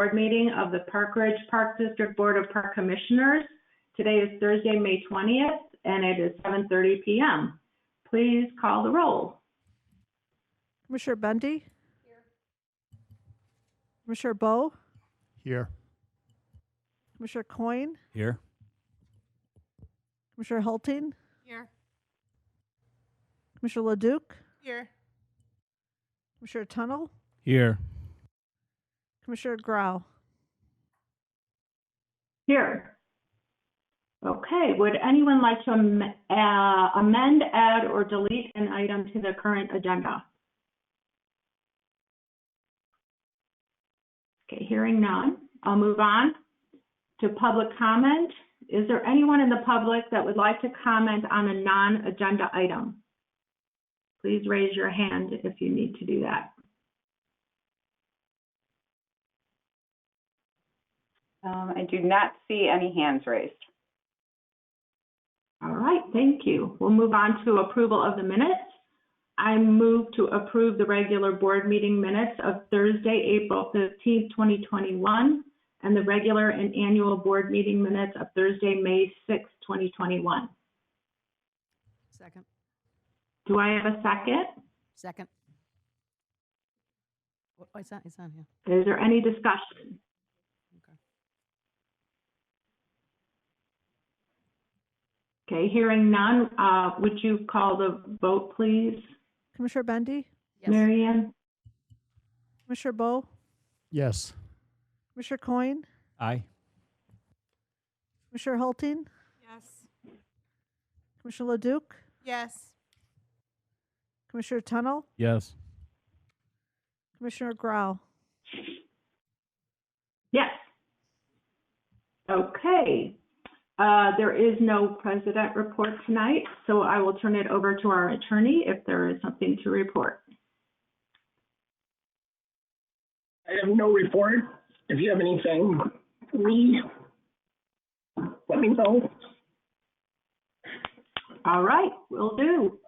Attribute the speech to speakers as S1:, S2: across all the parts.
S1: board meeting of the Park Ridge Park District Board of Park Commissioners. Today is Thursday, May 20th, and it is 7:30 p.m. Please call the roll.
S2: Commissioner Bundy? Here. Commissioner Bowe?
S3: Here.
S2: Commissioner Coyne?
S3: Here.
S2: Commissioner Hulting?
S4: Here.
S2: Commissioner Leduc?
S4: Here.
S2: Commissioner Tunnel?
S3: Here.
S2: Commissioner Grau?
S1: Here. Okay, would anyone like to amend, add, or delete an item to the current agenda? Okay, hearing none, I'll move on to public comment. Is there anyone in the public that would like to comment on a non-agenda item? Please raise your hand if you need to do that.
S5: I do not see any hands raised.
S1: All right, thank you. We'll move on to approval of the minutes. I move to approve the regular board meeting minutes of Thursday, April 15th, 2021, and the regular and annual board meeting minutes of Thursday, May 6th, 2021.
S4: Second.
S1: Do I have a second?
S4: Second. Oh, it's on here.
S1: Is there any discussion? Okay, hearing none, would you call the vote, please?
S2: Commissioner Bundy?
S4: Yes.
S1: Mary Ann?
S2: Commissioner Bowe?
S3: Yes.
S2: Commissioner Coyne?
S3: Aye.
S2: Commissioner Hulting?
S4: Yes.
S2: Commissioner Leduc?
S4: Yes.
S2: Commissioner Tunnel?
S3: Yes.
S2: Commissioner Grau?
S1: Yes. Okay. There is no president report tonight, so I will turn it over to our attorney if there is something to report.
S6: I have no report. If you have anything for me, let me know.
S1: All right, will do.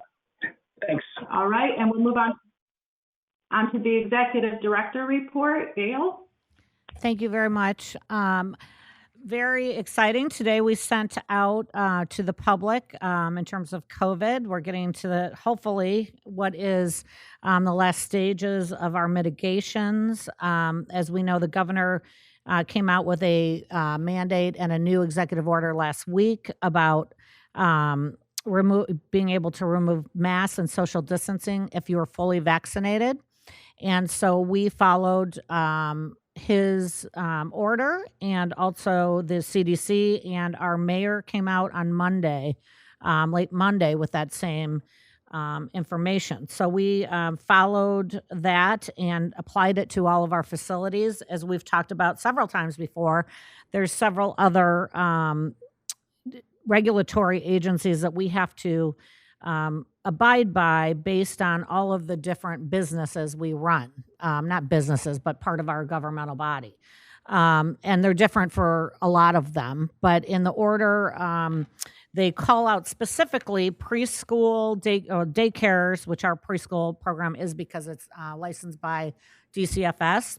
S6: Thanks.
S1: All right, and we'll move on to the executive director report. Gail?
S7: Thank you very much. Very exciting. Today we sent out to the public in terms of COVID. We're getting to hopefully what is the last stages of our mitigations. As we know, the governor came out with a mandate and a new executive order last week about being able to remove masks and social distancing if you are fully vaccinated. And so we followed his order, and also the CDC and our mayor came out on Monday, late Monday, with that same information. So we followed that and applied it to all of our facilities. As we've talked about several times before, there's several other regulatory agencies that we have to abide by based on all of the different businesses we run. Not businesses, but part of our governmental body. And they're different for a lot of them. But in the order, they call out specifically preschool daycares, which our preschool program is because it's licensed by DCFS,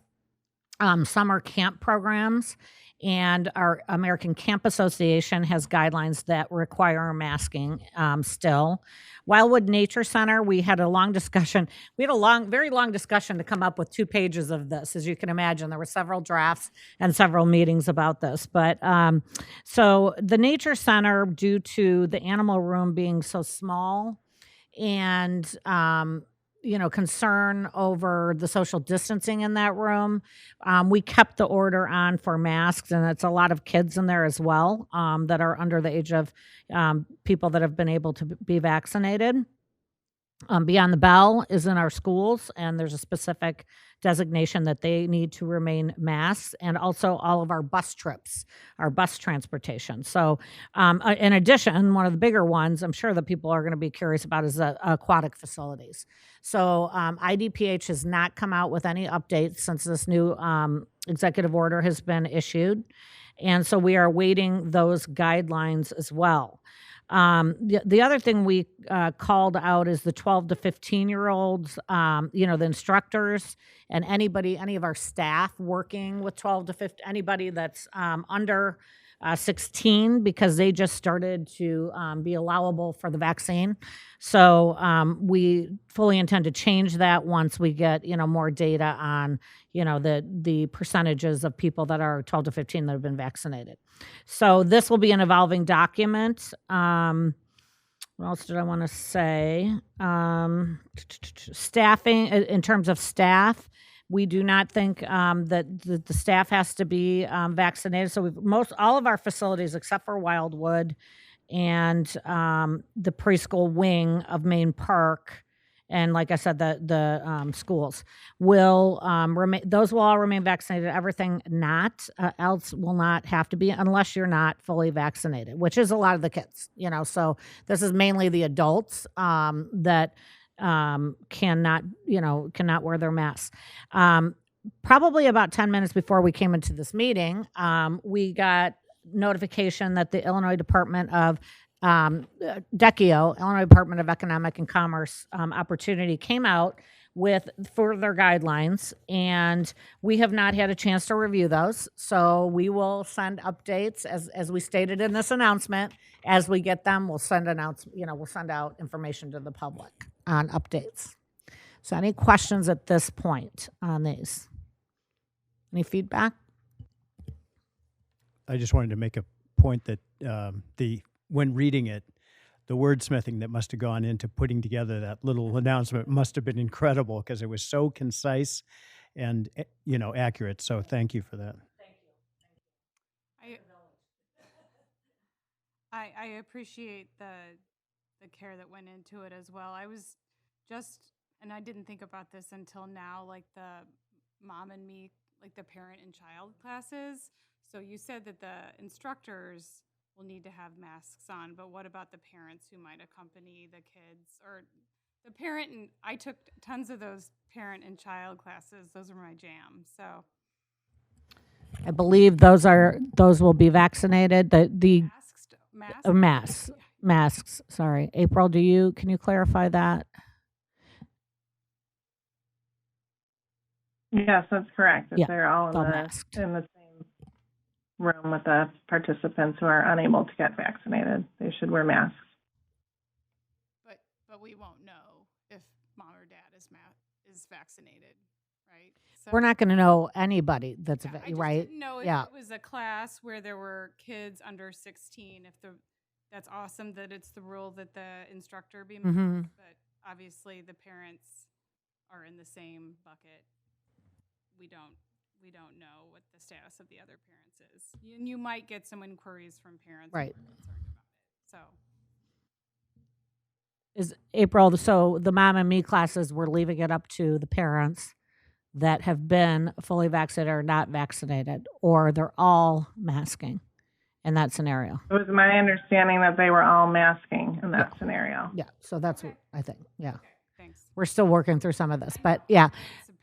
S7: summer camp programs, and our American Camp Association has guidelines that require masking still. Wildwood Nature Center, we had a long discussion. We had a very long discussion to come up with 2 pages of this. As you can imagine, there were several drafts and several meetings about this. But so the Nature Center, due to the animal room being so small and concern over the social distancing in that room, we kept the order on for masks, and it's a lot of kids in there as well that are under the age of people that have been able to be vaccinated. Beyond the Bell is in our schools, and there's a specific designation that they need to remain masks, and also all of our bus trips, our bus transportation. So in addition, one of the bigger ones I'm sure that people are going to be curious about is the aquatic facilities. So IDPH has not come out with any updates since this new executive order has been issued. And so we are awaiting those guidelines as well. The other thing we called out is the 12 to 15-year-olds, the instructors And any of our staff working with 12 to 15, anybody that's under 16, because they just started to be allowable for the vaccine. So we fully intend to change that once we get, more data on, the percentages of people that are 12 to 15 that have been vaccinated. So this will be an evolving document. What else did I want to say? Staffing, in terms of staff, we do not think that the staff has to be vaccinated. So all of our facilities, except for Wildwood and the preschool wing of Main Park, and like I said, the schools will remain. Those will all remain vaccinated. Everything not else will not have to be, unless you're not fully vaccinated, which is a lot of the kids. So this is mainly the adults that cannot wear their masks. Probably about 10 minutes before we came into this meeting, we got notification that the Illinois Department of DECIO, Illinois Department of Economic and Commerce Opportunity, came out with further guidelines, and we have not had a chance to review those. So we will send updates as we stated in this announcement. As we get them, we'll send out information to the public on updates. So any questions at this point on these? Any feedback?
S3: I just wanted to make a point that when reading it, the wordsmithing that must have gone into putting together that little announcement must have been incredible, because it was so concise and accurate. So thank you for that.
S8: I appreciate the care that went into it as well. I was and I didn't think about this until now, like the mom and me, like the parent and child classes. So you said that the instructors will need to have masks on, but what about the parents who might accompany the kids, or the parent? And I took tons of those parent and child classes. Those are my jam. So
S7: I believe those will be vaccinated. The masks. Sorry, April. Can you clarify that?
S9: Yes, that's correct.
S7: Yeah,
S9: They're all in the same room with the participants who are unable to get vaccinated. They should wear masks.
S8: But we won't know if mom or dad is vaccinated, right? So
S7: We're not going to know anybody that's
S8: I just
S7: right.
S8: didn't know if
S7: Yeah.
S8: it was a class where there were kids under 16. That's awesome that it's the rule that the instructor be masked,
S7: Mhm.
S8: but obviously the parents are in the same bucket. We don't know what the status of the other parents is. And you might get some inquiries from parents
S7: Right.
S8: who are concerned about it. So
S7: Is April, so the mom and me classes, we're leaving it up to the parents that have been fully vaccinated or not vaccinated, or they're all masking in that scenario.
S9: It was my understanding that they were all masking in that scenario.
S7: Yeah, so that's what I think. Yeah.
S8: thanks.
S7: We're still working through some of this, but yeah.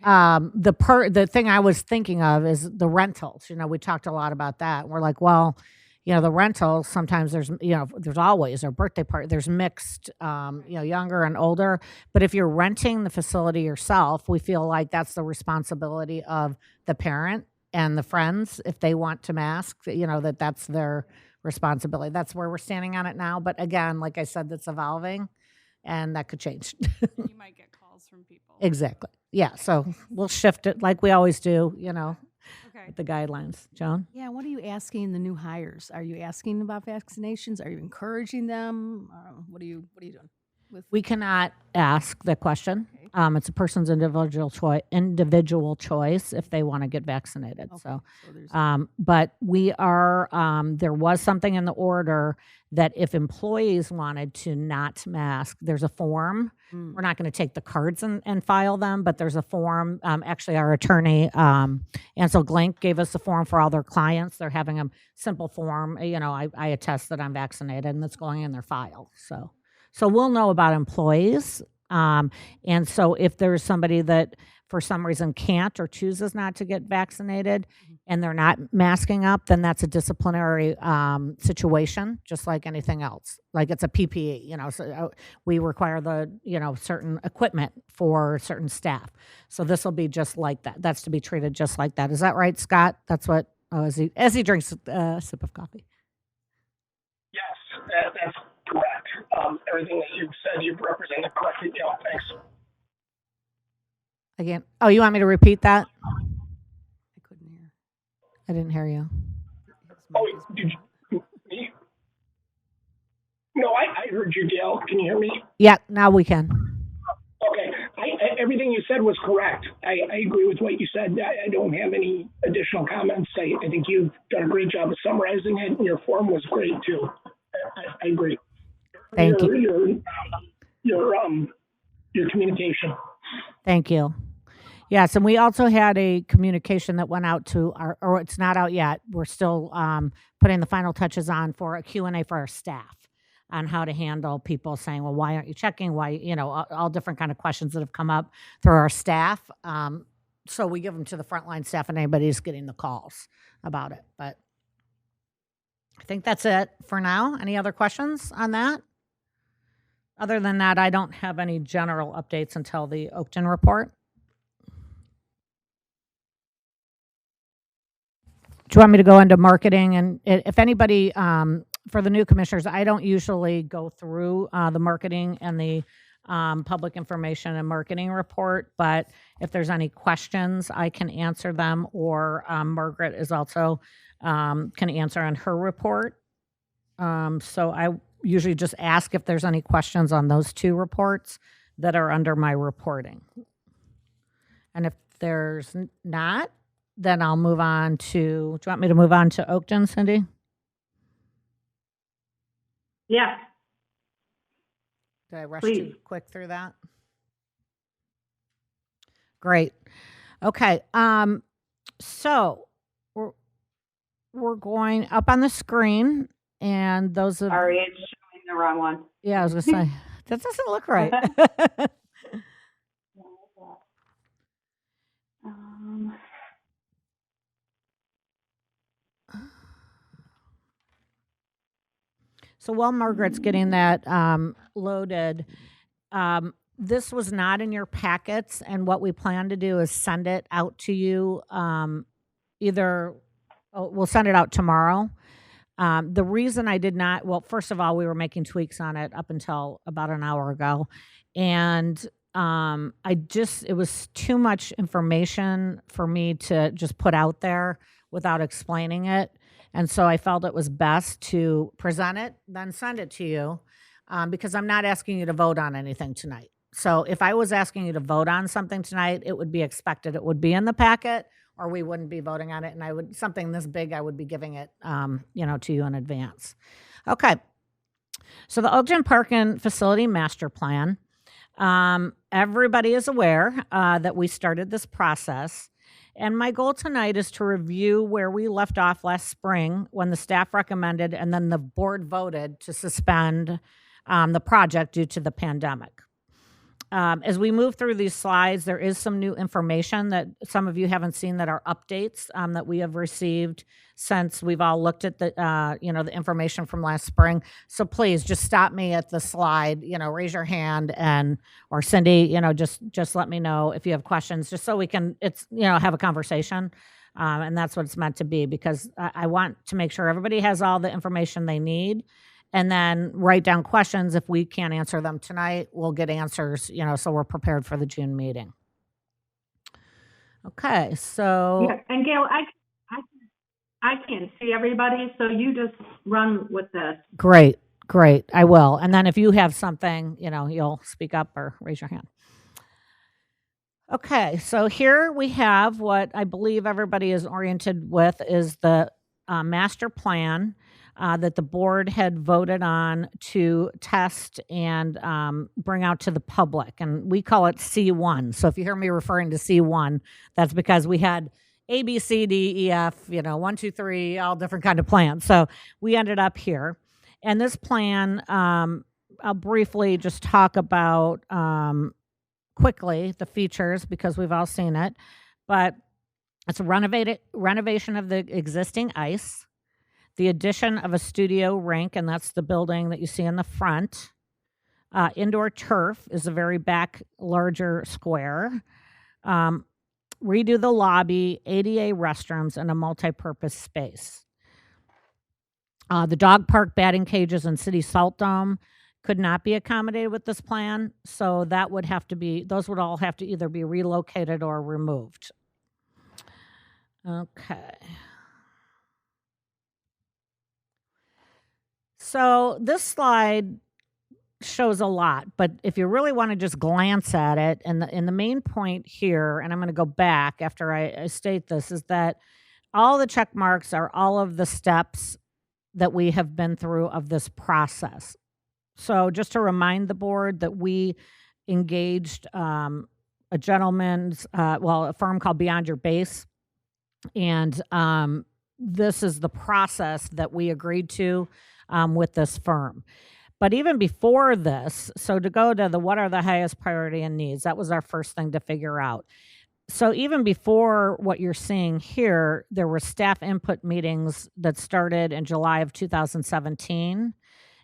S8: Some
S7: The thing I was thinking of is the rentals. We talked a lot about that. We're like, well, the rentals, sometimes there's always a birthday party. There's mixed, younger and older. But if you're renting the facility yourself, we feel like that's the responsibility of the parent and the friends. If they want to mask, that's their responsibility. That's where we're standing on it now. But again, like I said, that's evolving, and that could change.
S8: you might get calls from people.
S7: Exactly. Yeah. So we'll shift it like we always do,
S8: Okay.
S7: with the guidelines. Joan?
S4: Yeah, what are you asking the new hires? Are you asking about vaccinations? Are you encouraging them? What are you doing?
S7: We cannot ask the question.
S4: Okay.
S7: It's a person's individual choice if they want to get vaccinated.
S4: Okay,
S7: So,
S4: there's
S7: but we are, there was something in the order that if employees wanted to not mask, there's a form. We're not going to take the cards and file them, but there's a form. Actually, our attorney, Ansel Glank, gave us a form for all their clients. They're having a simple form. I attest that I'm vaccinated, and that's going in their file. So we'll know about employees. And so if there's somebody that for some reason can't or chooses not to get vaccinated and they're not masking up, then that's a disciplinary situation, just like anything else. Like it's a PPE, so we require the, certain equipment for certain staff. So this will be just like that. That's to be treated just like that. Is that right, Scott? That's what, as he drinks a sip of coffee.
S6: Yes, that's correct. Everything that you've said, you've represented correctly. Gail, thanks.
S7: Again, oh, you want me to repeat that?
S4: I couldn't hear.
S7: I didn't hear you.
S6: Oh, did you? Me? No, I heard you, Gail. Can you hear me?
S7: Yeah, now we can.
S6: Okay. Everything you said was correct. I agree with what you said. I don't have any additional comments. I think you've done a great job of summarizing it, and your form was great, too. I agree.
S7: Thank you.
S6: Your communication.
S7: Thank you. Yes, and we also had a communication that went out to or it's not out yet. We're still putting the final touches on for a Q&A for our staff on how to handle people saying, well, why aren't you checking? Why, all different kind of questions that have come up through our staff. So we give them to the frontline staff and anybody's getting the calls about it. But I think that's it for now. Any other questions on that? Other than that, I don't have any general updates until the Oakton report. Do you want me to go into marketing? And if anybody, for the new commissioners, I don't usually go through the marketing and the public information and marketing report, but if there's any questions, I can answer them, or Margaret is also can answer on her report. So I usually just ask if there's any questions on those two reports that are under my reporting. And if there's not, then I'll move on to, do you want me to move on to Oakton, Cindy?
S1: Yes.
S7: Did I rush
S1: Please.
S7: too quick through that? Great. Okay. So we're going up on the screen, and those of
S5: Sorry, it's showing the wrong one.
S7: yeah, I was gonna say that doesn't look right. So while Margaret's getting that loaded, this was not in your packets, and what we plan to do is send it out to you. We'll send it out tomorrow. The reason I did not, well, first of all, we were making tweaks on it up until about an hour ago, and it was too much information for me to just put out there without explaining it. And so I felt it was best to present it, then send it to you, because I'm not asking you to vote on anything tonight. So if I was asking you to vote on something tonight, it would be expected. It would be in the packet, or we wouldn't be voting on it. And something this big, I would be giving it, to you in advance. Okay. So the Ogden Park and Facility Master Plan, everybody is aware that we started this process. And my goal tonight is to review where we left off last spring when the staff recommended and then the board voted to suspend the project due to the pandemic. As we move through these slides, there is some new information that some of you haven't seen that are updates that we have received since we've all looked at the the information from last spring. So please just stop me at the slide, raise your hand, or Cindy, just let me know if you have questions, just so we can have a conversation. And that's what it's meant to be, because I want to make sure everybody has all the information they need. And then write down questions. If we can't answer them tonight, we'll get answers, so we're prepared for the June meeting. Okay, so.
S1: Yeah. And Gail, I can't see everybody, so you just run with this.
S7: Great, I will. And then if you have something, you'll speak up or raise your hand. Okay, so here we have what I believe everybody is oriented with is the master plan that the board had voted on to test and bring out to the public. And we call it C1. So if you hear me referring to C1, that's because we had A, B, C, D, E, F, 1, 2, 3, all different kind of plans. So we ended up here. And this plan, I'll briefly just talk about quickly the features because we've all seen it, but it's a renovation of the existing ice, the addition of a studio rink, and that's the building that you see in the front. Indoor turf is a very back, larger square. Redo the lobby, ADA restrooms, and a multi-purpose space. The dog park, batting cages, and city salt dome could not be accommodated with this plan, so that would have to be, those would all have to either be relocated or removed. Okay. So this slide shows a lot, but if you really want to just glance at it, and the main point here, and I'm going to go back after I state this, is that all the check marks are all of the steps that we have been through of this process. So just to remind the board that we engaged a firm called Beyond Your Base, and this is the process that we agreed to with this firm. But even before this, so to go to the what are the highest priority and needs, that was our first thing to figure out. So even before what you're seeing here, there were staff input meetings that started in July of 2017.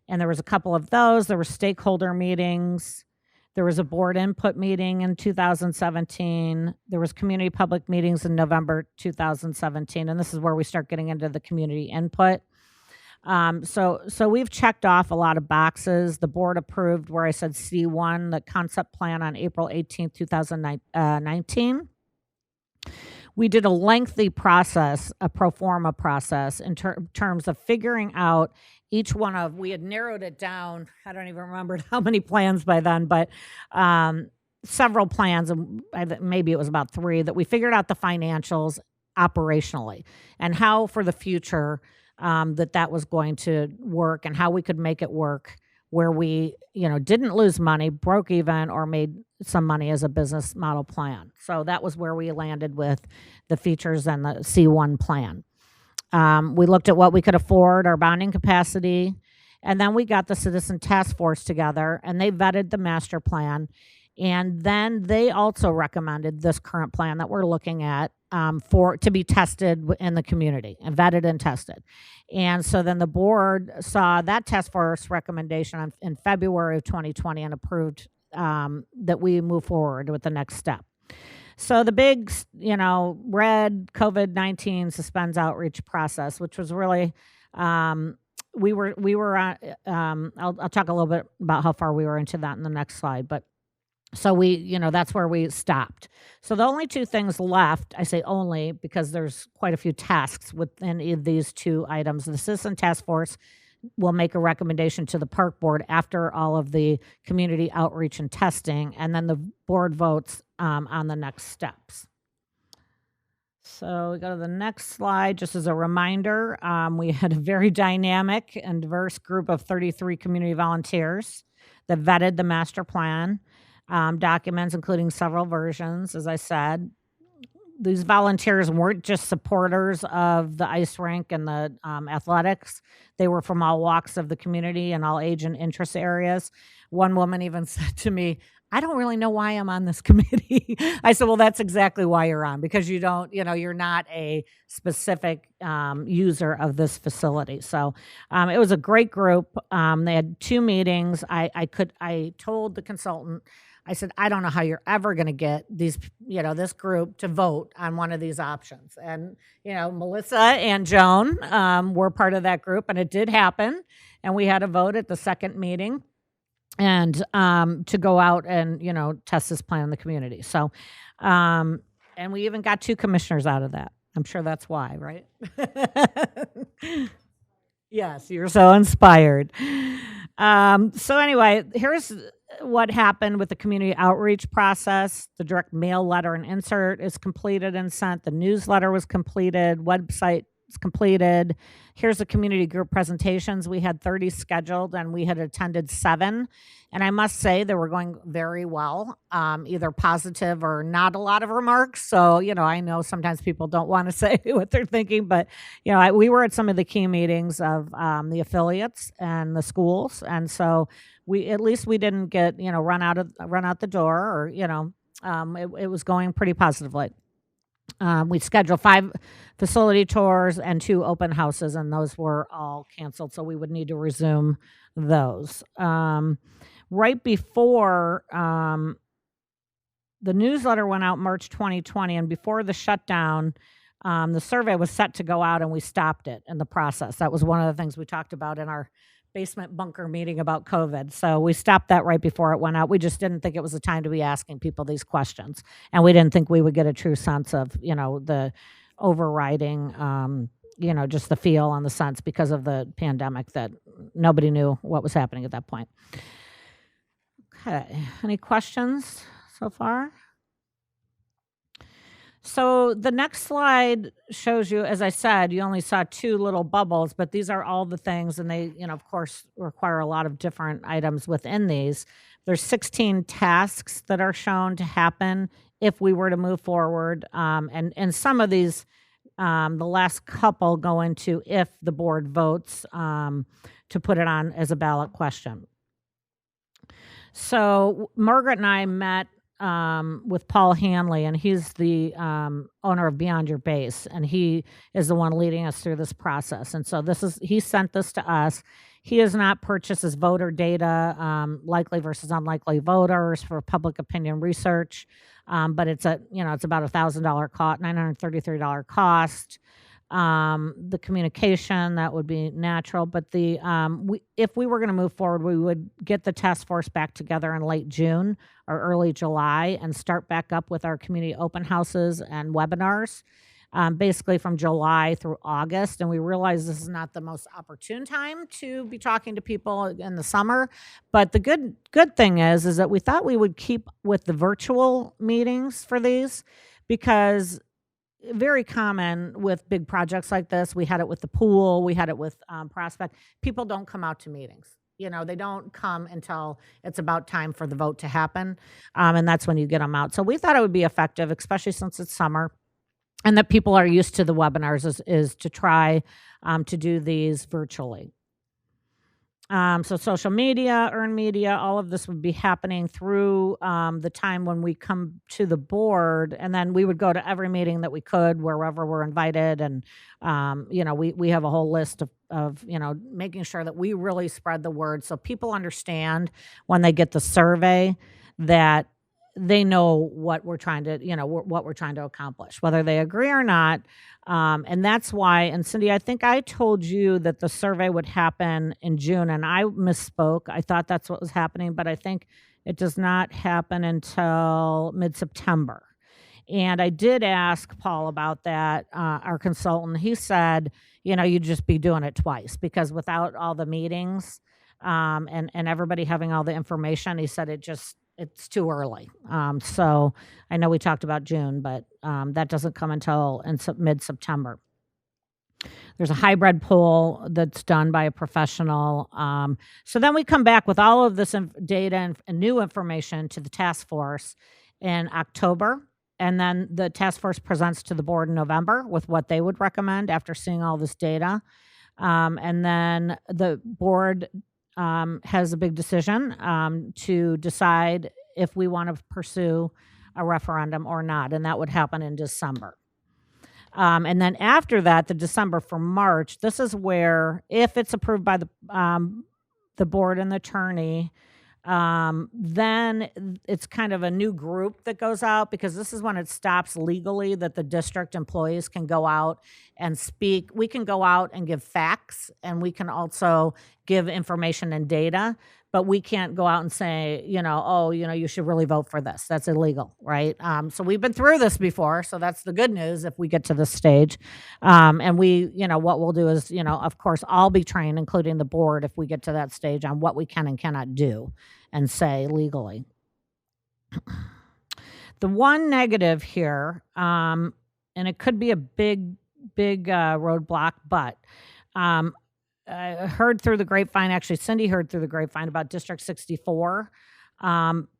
S7: And there was a couple of those. There were stakeholder meetings. There was a board input meeting in 2017. There was community public meetings in November 2017. And this is where we start getting into the community input. So we've checked off a lot of boxes. The board approved where I said C1, the concept plan, on April 18th, 2019. We did a lengthy process, a pro forma process, in terms of figuring out each one of, we had narrowed it down. I don't even remember how many plans by then, but several plans, and maybe it was about 3, that we figured out the financials operationally and how for the future that was going to work and how we could make it work where we, didn't lose money, broke even, or made some money as a business model plan. So that was where we landed with the features and the C1 plan. We looked at what we could afford, our bonding capacity, and then we got the citizen task force together, and they vetted the master plan. And then they also recommended this current plan that we're looking at to be tested in the community and vetted and tested. And so then the board saw that task force recommendation in February of 2020 and approved that we move forward with the next step. So the big, red COVID-19 suspends outreach process, which was really, we were on, I'll talk a little bit about how far we were into that in the next slide, but so we, that's where we stopped. So the only 2 things left, I say only because there's quite a few tasks within these 2 items. The Citizen Task Force will make a recommendation to the park board after all of the community outreach and testing, and then the board votes on the next steps. So we go to the next slide. Just as a reminder, we had a very dynamic and diverse group of 33 community volunteers that vetted the master plan. Documents, including several versions, as I said. These volunteers weren't just supporters of the ice rink and the athletics. They were from all walks of the community and all age and interest areas. One woman even said to me, I don't really know why I'm on this committee. I said, well, that's exactly why you're on, because you don't, you're not a specific user of this facility. So it was a great group. They had 2 meetings. I told the consultant, I said, I don't know how you're ever going to get these, this group to vote on one of these options. And, Melissa and Joan were part of that group, and it did happen. And we had a vote at the second meeting and to go out and, test this plan in the community. So, and we even got 2 commissioners out of that. I'm sure that's why, right? Yes, you're so inspired. So anyway, here's what happened with the community outreach process. The direct mail letter and insert is completed and sent. The newsletter was completed. Website it's completed. Here's the community group presentations. We had 30 scheduled and we had attended 7. And I must say they were going very well, either positive or not a lot of remarks. So, I know sometimes people don't want to say what they're thinking, but, we were at some of the key meetings of the affiliates and the schools. And so at least we didn't get, run out the door, or, it was going pretty positively. We scheduled 5 facility tours and 2 open houses, and those were all canceled, so we would need to resume those. Right before the newsletter went out March 2020, and before the shutdown, the survey was set to go out, and we stopped it in the process. That was one of the things we talked about in our basement bunker meeting about COVID. So we stopped that right before it went out. We just didn't think it was the time to be asking people these questions. And we didn't think we would get a true sense of, the overriding, just the feel and the sense because of the pandemic that nobody knew what was happening at that point. Okay. Any questions so far? So the next slide shows you, as I said, you only saw 2 little bubbles, but these are all the things, and they, of course, require a lot of different items within these. There's 16 tasks that are shown to happen if we were to move forward, and some of these, the last couple go into if the board votes to put it on as a ballot question. So Margaret and I met with Paul Hanley, and he's the owner of Beyond Your Base, and he is the one leading us through this process. And so he sent this to us. He has not purchased his voter data, likely versus unlikely voters for public opinion research, but it's about $1,000 cost, $933 cost. The communication, that would be natural, but if we were going to move forward, we would get the task force back together in late June or early July and start back up with our community open houses and webinars, basically from July through August. And we realize this is not the most opportune time to be talking to people in the summer, but the good thing is that we thought we would keep with the virtual meetings for these, because very common with big projects like this. We had it with the pool. We had it with Prospect. People don't come out to meetings. They don't come until it's about time for the vote to happen. And that's when you get them out. So we thought it would be effective, especially since it's summer and that people are used to the webinars, is to try to do these virtually. So social media, earned media, all of this would be happening through the time when we come to the board, and then we would go to every meeting that we could, wherever we're invited. And, we have a whole list of making sure that we really spread the word so people understand when they get the survey that they know what we're trying to accomplish, whether they agree or not. And that's why, and Cindy, I think I told you that the survey would happen in June, and I misspoke. I thought that's what was happening, but I think it does not happen until mid-September. And I did ask Paul about that, our consultant. He said, you'd just be doing it twice, because without all the meetings and everybody having all the information, he said it's too early. So I know we talked about June, but that doesn't come until mid-September. There's a hybrid poll that's done by a professional. So then we come back with all of this data and new information to the task force in October. And then the task force presents to the board in November with what they would recommend after seeing all this data. And then the board has a big decision to decide if we want to pursue a referendum or not, and that would happen in December. And then after that, the December for March, this is where, if it's approved by the board and the attorney, then it's kind of a new group that goes out, because this is when it stops legally that the district employees can go out and speak. We can go out and give facts, and we can also give information and data, but we can't go out and say, you should really vote for this. That's illegal, right? So we've been through this before, so that's the good news if we get to this stage. And we, what we'll do is, of course, I'll be trained, including the board, if we get to that stage, on what we can and cannot do and say legally. The one negative here, and it could be a big roadblock, but I heard through the grapevine, actually Cindy heard through the grapevine about District 64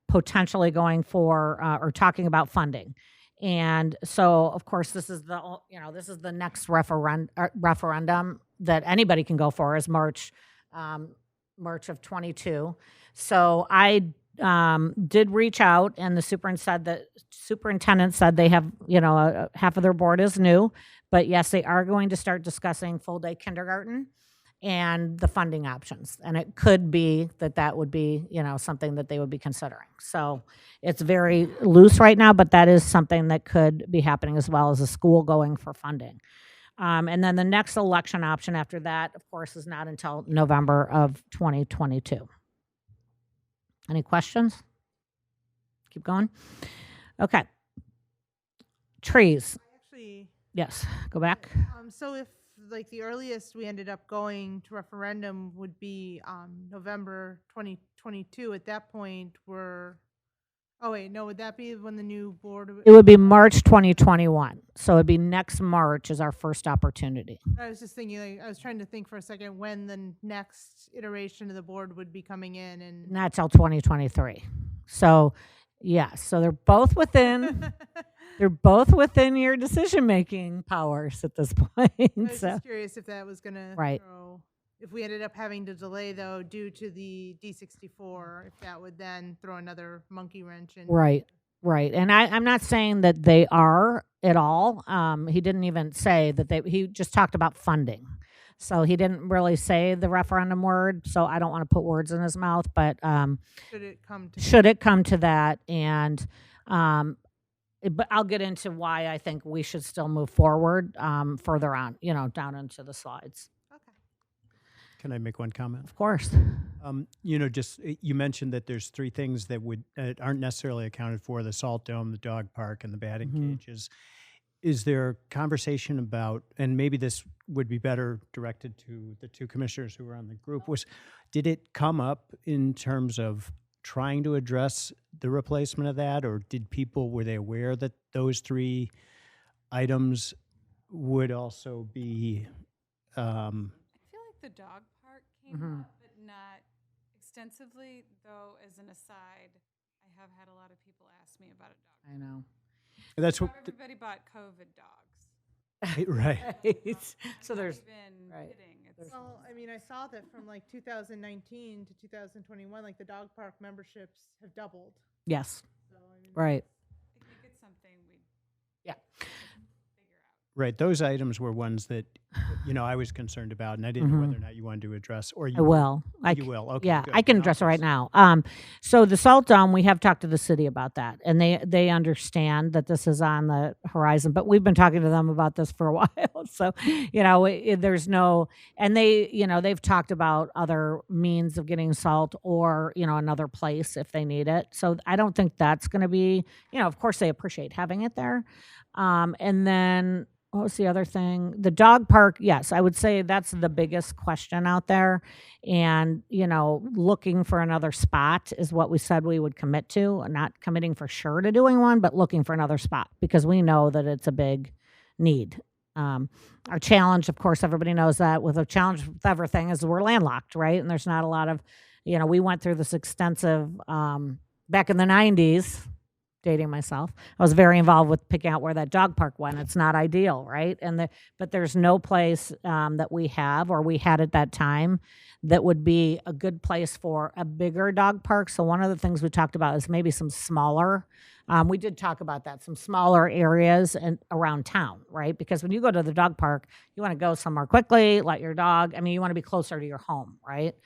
S7: potentially going for or talking about funding. And so, of course, this is the next referendum that anybody can go for is March of 22. So I did reach out, and the superintendent said they have, half of their board is new, but yes, they are going to start discussing full day kindergarten and the funding options. And it could be that would be, something that they would be considering. So it's very loose right now, but that is something that could be happening, as well as a school going for funding. And then the next election option after that, of course, is not until November of 2022. Any questions? Keep going. Okay. Trees.
S10: Actually,
S7: Yes, go back.
S10: so if like the earliest we ended up going to referendum would be November 2022, at that point would that be when the new board?
S7: It would be March 2021. So it'd be next March is our first opportunity.
S10: I was just thinking, I was trying to think for a second when the next iteration of the board would be coming in, and
S7: Not till 2023. So, yes, so they're both within your decision-making powers at this point.
S10: I was
S7: So,
S10: just curious if that was going to
S7: Right.
S10: if we ended up having to delay though due to the D64, if that would then throw another monkey wrench in.
S7: right. And I'm not saying that they are at all. He didn't even say that he just talked about funding. So he didn't really say the referendum word, so I don't want to put words in his mouth, but
S10: Should it come to
S7: that, and but I'll get into why I think we should still move forward further on, down into the slides.
S10: Okay.
S3: Can I make one comment?
S7: Of course.
S3: You mentioned that there's three things that aren't necessarily accounted for: the salt dome, the dog park, and the batting cages. Is there conversation about, and maybe this would be better directed to the two commissioners who were on the group, did it come up in terms of trying to address the replacement of that, or were they aware that those three items would also be?
S8: I feel like the dog park came
S7: Mhm.
S8: up, but not extensively, though, as an aside, I have had a lot of people ask me about a dog.
S7: I know.
S3: That's
S8: How
S3: what.
S8: everybody bought COVID dogs.
S3: Right.
S7: So there's,
S8: Not even
S7: right.
S8: kidding. It's
S10: Well, I mean, I saw that from like 2019 to 2021, like the dog park memberships have doubled.
S7: yes,
S10: So, I mean,
S7: right.
S8: I think it's something we
S7: Yeah.
S8: figure out.
S3: Right. Those items were ones that, I was concerned about, and I didn't know whether or not you wanted to address, or you
S7: I will.
S3: You will. Okay.
S7: Yeah,
S3: good.
S7: I can
S3: Then I'll
S7: address it right
S3: proceed.
S7: now. So the salt dome, we have talked to the city about that, and they understand that this is on the horizon. But we've been talking to them about this for a while, so there's no, and they've talked about other means of getting salt, or another place if they need it. So I don't think that's going to be, of course they appreciate having it there, and then. What was the other thing? The dog park, yes, I would say that's the biggest question out there. And, looking for another spot is what we said we would commit to. Not committing for sure to doing one, but looking for another spot because we know that it's a big need. Our challenge, of course, everybody knows that with a challenge with everything is we're landlocked, right? And there's not a lot of, we went through this extensive, back in the 90s, dating myself, I was very involved with picking out where that dog park went. It's not ideal, right? But there's no place that we have, or we had at that time, that would be a good place for a bigger dog park. So one of the things we talked about is maybe some smaller. We did talk about that, some smaller areas around town, right? Because when you go to the dog park, you want to go somewhere quickly, let your dog. You want to be closer to your home, right?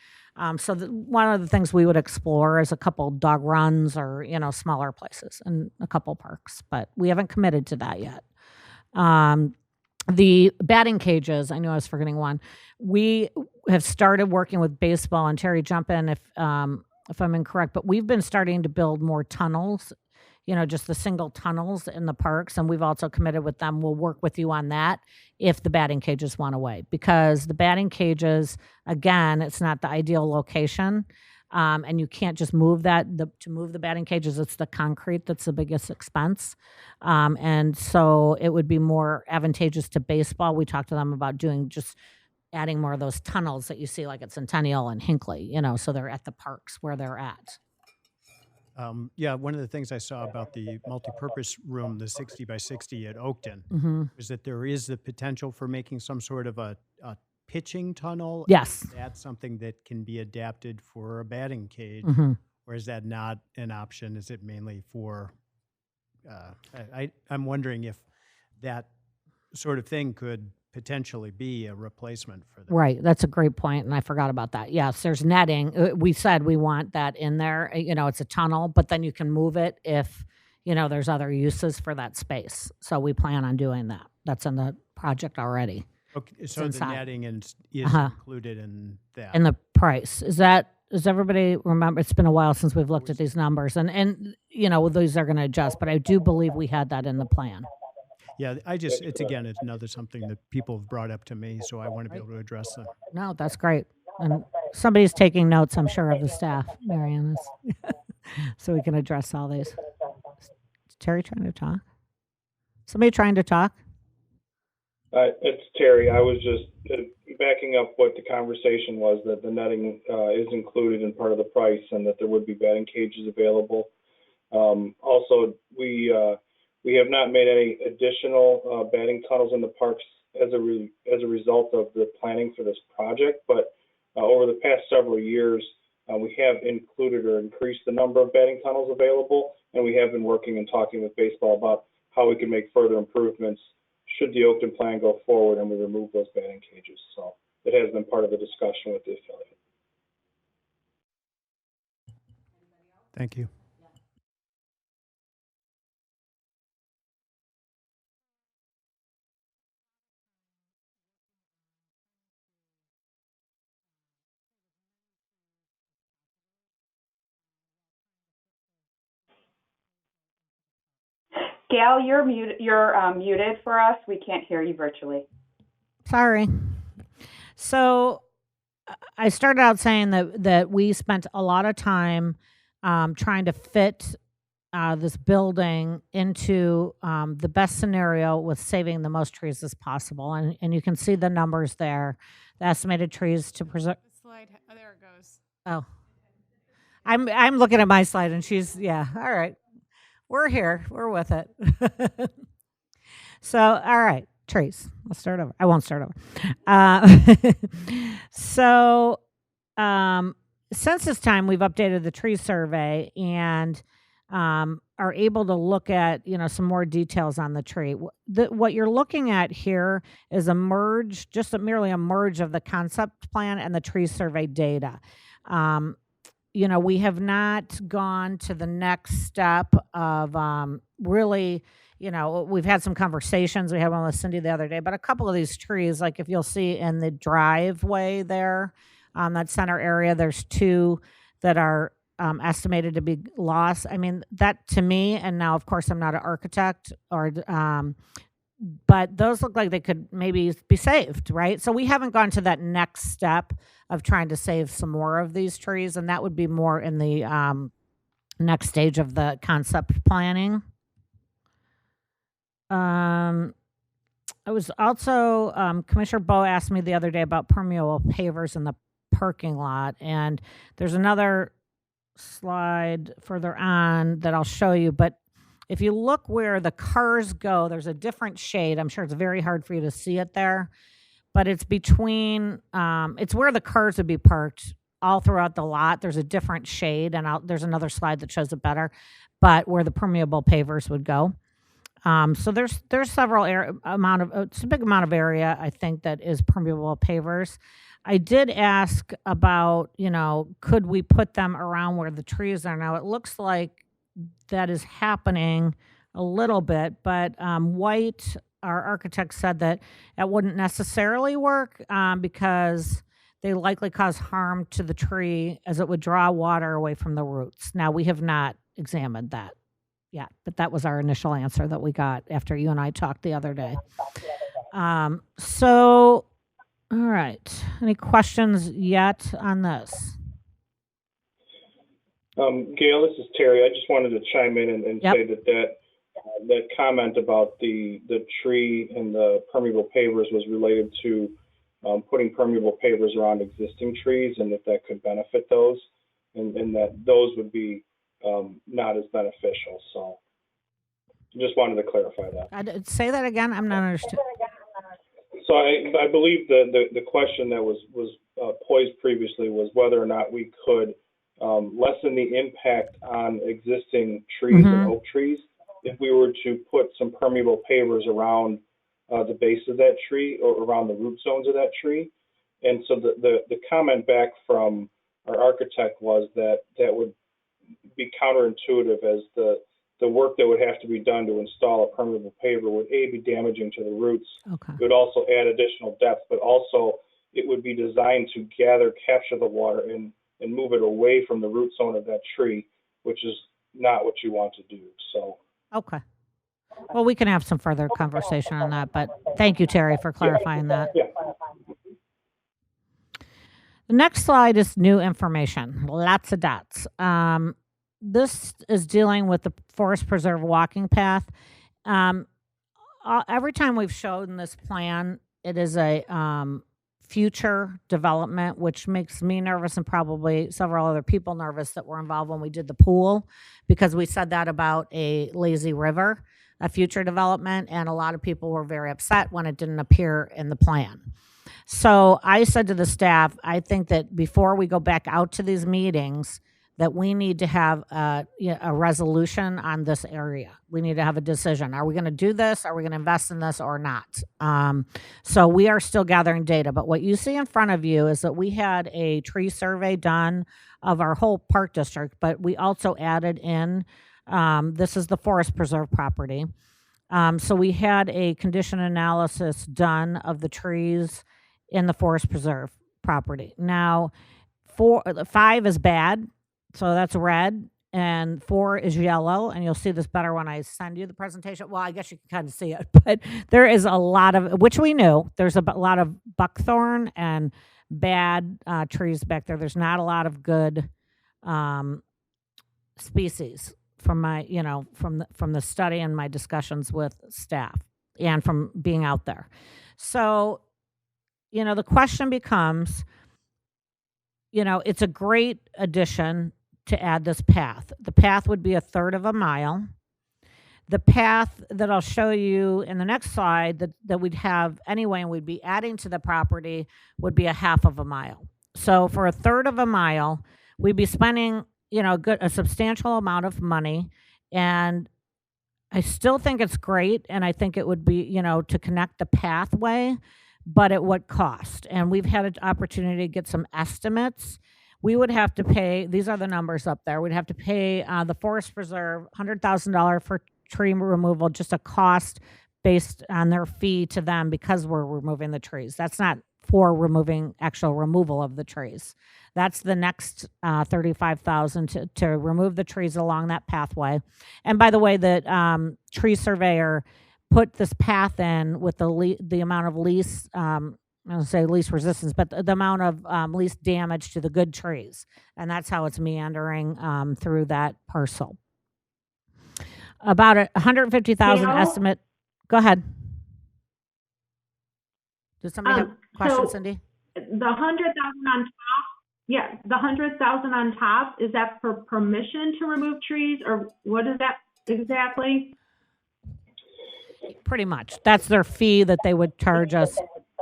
S7: So one of the things we would explore is a couple dog runs, or smaller places, and a couple parks, but we haven't committed to that yet. The batting cages, I knew I was forgetting one. We have started working with baseball, and Terry, jump in if I'm incorrect, but we've been starting to build more tunnels, just the single tunnels in the parks, and we've also committed with them. We'll work with you on that if the batting cages went away, because the batting cages, again, it's not the ideal location. And you can't just move to move the batting cages, it's the concrete that's the biggest expense. And so it would be more advantageous to baseball. We talked to them about adding more of those tunnels that you see like at Centennial and Hinckley, so they're at the parks where they're at.
S3: Yeah, one of the things I saw about the multipurpose room, the 60 by 60 at Oakton,
S7: Mm-hmm.
S3: is that there is the potential for making some sort of a pitching tunnel.
S7: Yes.
S3: That's something that can be adapted for a batting cage,
S7: Mm-hmm.
S3: or is that not an option? Is it mainly for, I'm wondering if that sort of thing could potentially be a replacement for that.
S7: Right. That's a great point, and I forgot about that. Yes, there's netting. We said we want that in there. It's a tunnel, but then you can move it if, there's other uses for that space. So we plan on doing that. That's in the project already.
S3: Okay, so the
S7: inside.
S3: netting is
S7: Uh-huh.
S3: included in that.
S7: And the price. Does everybody remember? It's been a while since we've looked at these numbers, and these are going to adjust, but I do believe we had that in the plan.
S3: Yeah, it's another something that people have brought up to me, so I want to be able to address them.
S7: No, that's great. And somebody's taking notes, I'm sure, of the staff. Marianne is. So we can address all these. Is Terry trying to talk? Somebody trying to talk?
S11: It's Terry. I was just backing up what the conversation was, that the netting is included in part of the price and that there would be batting cages available. Also, we have not made any additional batting tunnels in the parks as a result of the planning for this project, but over the past several years, we have included or increased the number of batting tunnels available, and we have been working and talking with baseball about how we can make further improvements should the Oakton plan go forward and we remove those batting cages. So it has been part of the discussion with the affiliate.
S3: Thank you.
S5: Gail, you're muted for us. We can't hear you virtually.
S7: Sorry. So I started out saying that we spent a lot of time trying to fit this building into the best scenario with saving the most trees as possible. And you can see the numbers there. The estimated trees to preserve.
S8: The slide, oh, there it goes.
S7: Oh, I'm looking at my slide and all right. We're here. We're with it. So, all right, trees. Let's start over. I won't start over. Since this time, we've updated the tree survey and are able to look at, some more details on the tree. What you're looking at here is merely a merge of the concept plan and the tree survey data. We have not gone to the next step of really, we've had some conversations. We had one with Cindy the other day, but a couple of these trees, like if you'll see in the driveway there, that center area, there's two that are estimated to be lost. I mean, that to me, and now of course I'm not an architect but those look like they could maybe be saved, right? So we haven't gone to that next step of trying to save some more of these trees, and that would be more in the next stage of the concept planning. I was also, Commissioner Bowe asked me the other day about permeable pavers in the parking lot, and there's another slide further on that I'll show you, but if you look where the cars go, there's a different shade. I'm sure it's very hard for you to see it there, but it's between, it's where the cars would be parked all throughout the lot. There's a different shade, and there's another slide that shows it better, but where the permeable pavers would go. So there's several it's a big amount of area, I think, that is permeable pavers. I did ask about, could we put them around where the trees are now? It looks like that is happening a little bit, but White, our architect, said that it wouldn't necessarily work because they likely cause harm to the tree as it would draw water away from the roots. Now, we have not examined that yet, but that was our initial answer that we got after you and I talked the other day. All right. Any questions yet on this?
S11: Gail, this is Terry. I just wanted to chime in and
S7: Yep.
S11: say that comment about the tree and the permeable pavers was related to putting permeable pavers around existing trees, and if that could benefit those, and that those would be not as beneficial. So just wanted to clarify that.
S7: Say that again. I'm not understanding.
S11: So I believe the question that was posed previously was whether or not we could lessen the impact on existing trees and oak trees if we were to put some permeable pavers around the base of that tree or around the root zones of that tree. And so the comment back from our architect was that would be counterintuitive, as the work that would have to be done to install a permeable paver would be damaging to the roots.
S7: Okay.
S11: It would also add additional depth, but also it would be designed to capture the water and move it away from the root zone of that tree, which is not what you want to do. So.
S7: Okay. Well, we can have some further conversation on that, but thank you, Terry, for clarifying that.
S11: Yeah.
S7: The next slide is new information, lots of dots. This is dealing with the Forest Preserve walking path. Every time we've shown this plan, it is a future development, which makes me nervous and probably several other people nervous that were involved when we did the pool, because we said that about a lazy river, a future development, and a lot of people were very upset when it didn't appear in the plan. So I said to the staff, I think that before we go back out to these meetings, that we need to have a resolution on this area. We need to have a decision. Are we going to do this? Are we going to invest in this or not? So we are still gathering data. But what you see in front of you is that we had a tree survey done of our whole park district, but we also added in, this is the Forest Preserve property. So we had a condition analysis done of the trees in the Forest Preserve property. Now, 5 is bad. So that's red, and 4 is yellow, and you'll see this better when I send you the presentation. Well, I guess you can kind of see it, but there is a lot of, which we knew, there's a lot of buckthorn and bad trees back there. There's not a lot of good species from my, from the study and my discussions with staff and from being out there. So, the question becomes, it's a great addition to add this path. The path would be 1/3 of a mile. The path that I'll show you in the next slide that we'd have anyway, and we'd be adding to the property, would be 1/2 of a mile. So for 1/3 of a mile, we'd be spending, a substantial amount of money. And I still think it's great. And I think it would be, to connect the pathway, but at what cost? And we've had an opportunity to get some estimates. We would have to pay, these are the numbers up there, we'd have to pay the Forest Preserve $100,000 for tree removal, just a cost based on their fee to them because we're removing the trees. That's not for removing actual removal of the trees. That's the next $35,000 to remove the trees along that pathway. And by the way, the tree surveyor put this path in with the amount of least, I don't say least resistance, but the amount of least damage to the good trees. And that's how it's meandering through that parcel. About a $150,000 estimate. Go ahead. Does somebody have a question, Cindy?
S1: The 100,000 on top, the 100,000 on top, is that for permission to remove trees, or what is that exactly?
S7: Pretty much. That's their fee that they would charge us